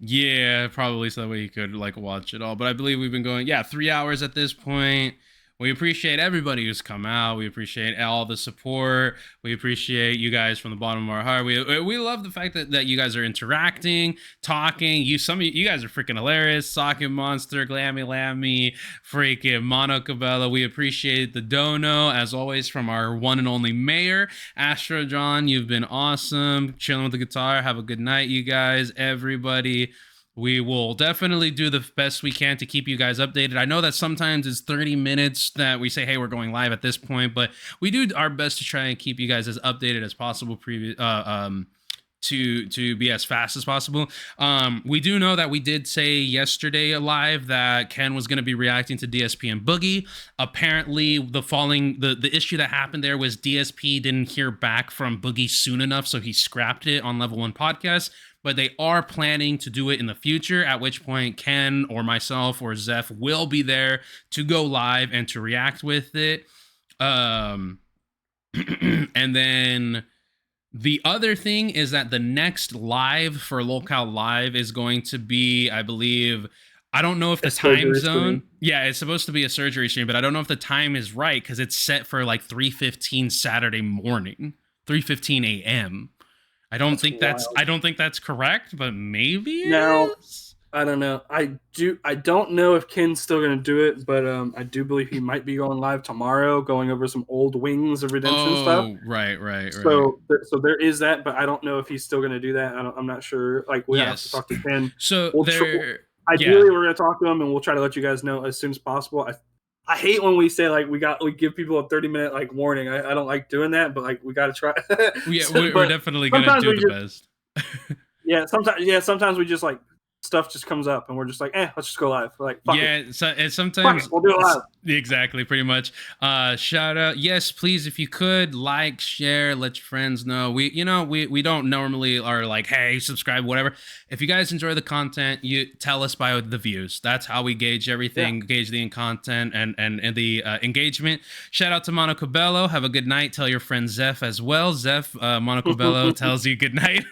Yeah, probably so that way you could like watch it all. But I believe we've been going 3 hours at this point. We appreciate everybody who's come out. We appreciate all the support. We appreciate you guys from the bottom of our heart. We love the fact that you guys are interacting, talking. Some of you guys are freaking hilarious. Socket Monster, Glammy Lammy, freaking Mono Cabela. We appreciate the dono, as always, from our one and only mayor, Astro John. You've been awesome. Chilling with the guitar. Have a good night, you guys. Everybody. We will definitely do the best we can to keep you guys updated. I know that sometimes it's 30 minutes that we say, hey, we're going live at this point, but we do our best to try and keep you guys as updated as possible to be as fast as possible. We do know that we did say yesterday live that Ken was going to be reacting to DSP and Boogie. Apparently the issue that happened there was DSP didn't hear back from Boogie soon enough, so he scrapped it on Level 1 Podcast. But they are planning to do it in the future, at which point Ken or myself or Zeph will be there to go live and to react with it. And then the other thing is that the next live for Locale Live is going to be, I believe, I don't know if the time zone. Yeah, it's supposed to be a surgery stream, but I don't know if the time is right because it's set for like 3:15 Saturday morning, 3:15 a.m. I don't think that's correct, but maybe now I don't know. I don't know if Ken's still gonna do it, but I do believe he might be going live tomorrow, going over some old Wings of Redemption stuff. Right. So there is that, but I don't know if he's still gonna do that. I'm not sure. Like we have to talk to Ken. So ideally, we're gonna talk to him, and we'll try to let you guys know as soon as possible. I hate when we say like we give people a 30-minute like warning. I don't like doing that, but like we got to try. We're definitely gonna do the best. Sometimes we just like stuff just comes up and we're just like, let's just go live. We're like, fuck it. So and sometimes we'll do it live. Exactly, pretty much. Shout out, yes, please, if you could like, share, let your friends know. We don't normally are like, hey, subscribe, whatever. If you guys enjoy the content, you tell us by the views. That's how we gauge everything, gauge the content and the engagement. Shout out to Monaco Bello. Have a good night. Tell your friend Zeph as well. Zeph, Monaco Bello tells you good night.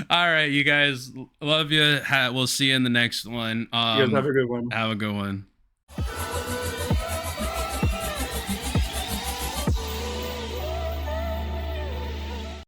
All right, you guys, love you. We'll see you in the next one. You guys have a good one. Have a good one.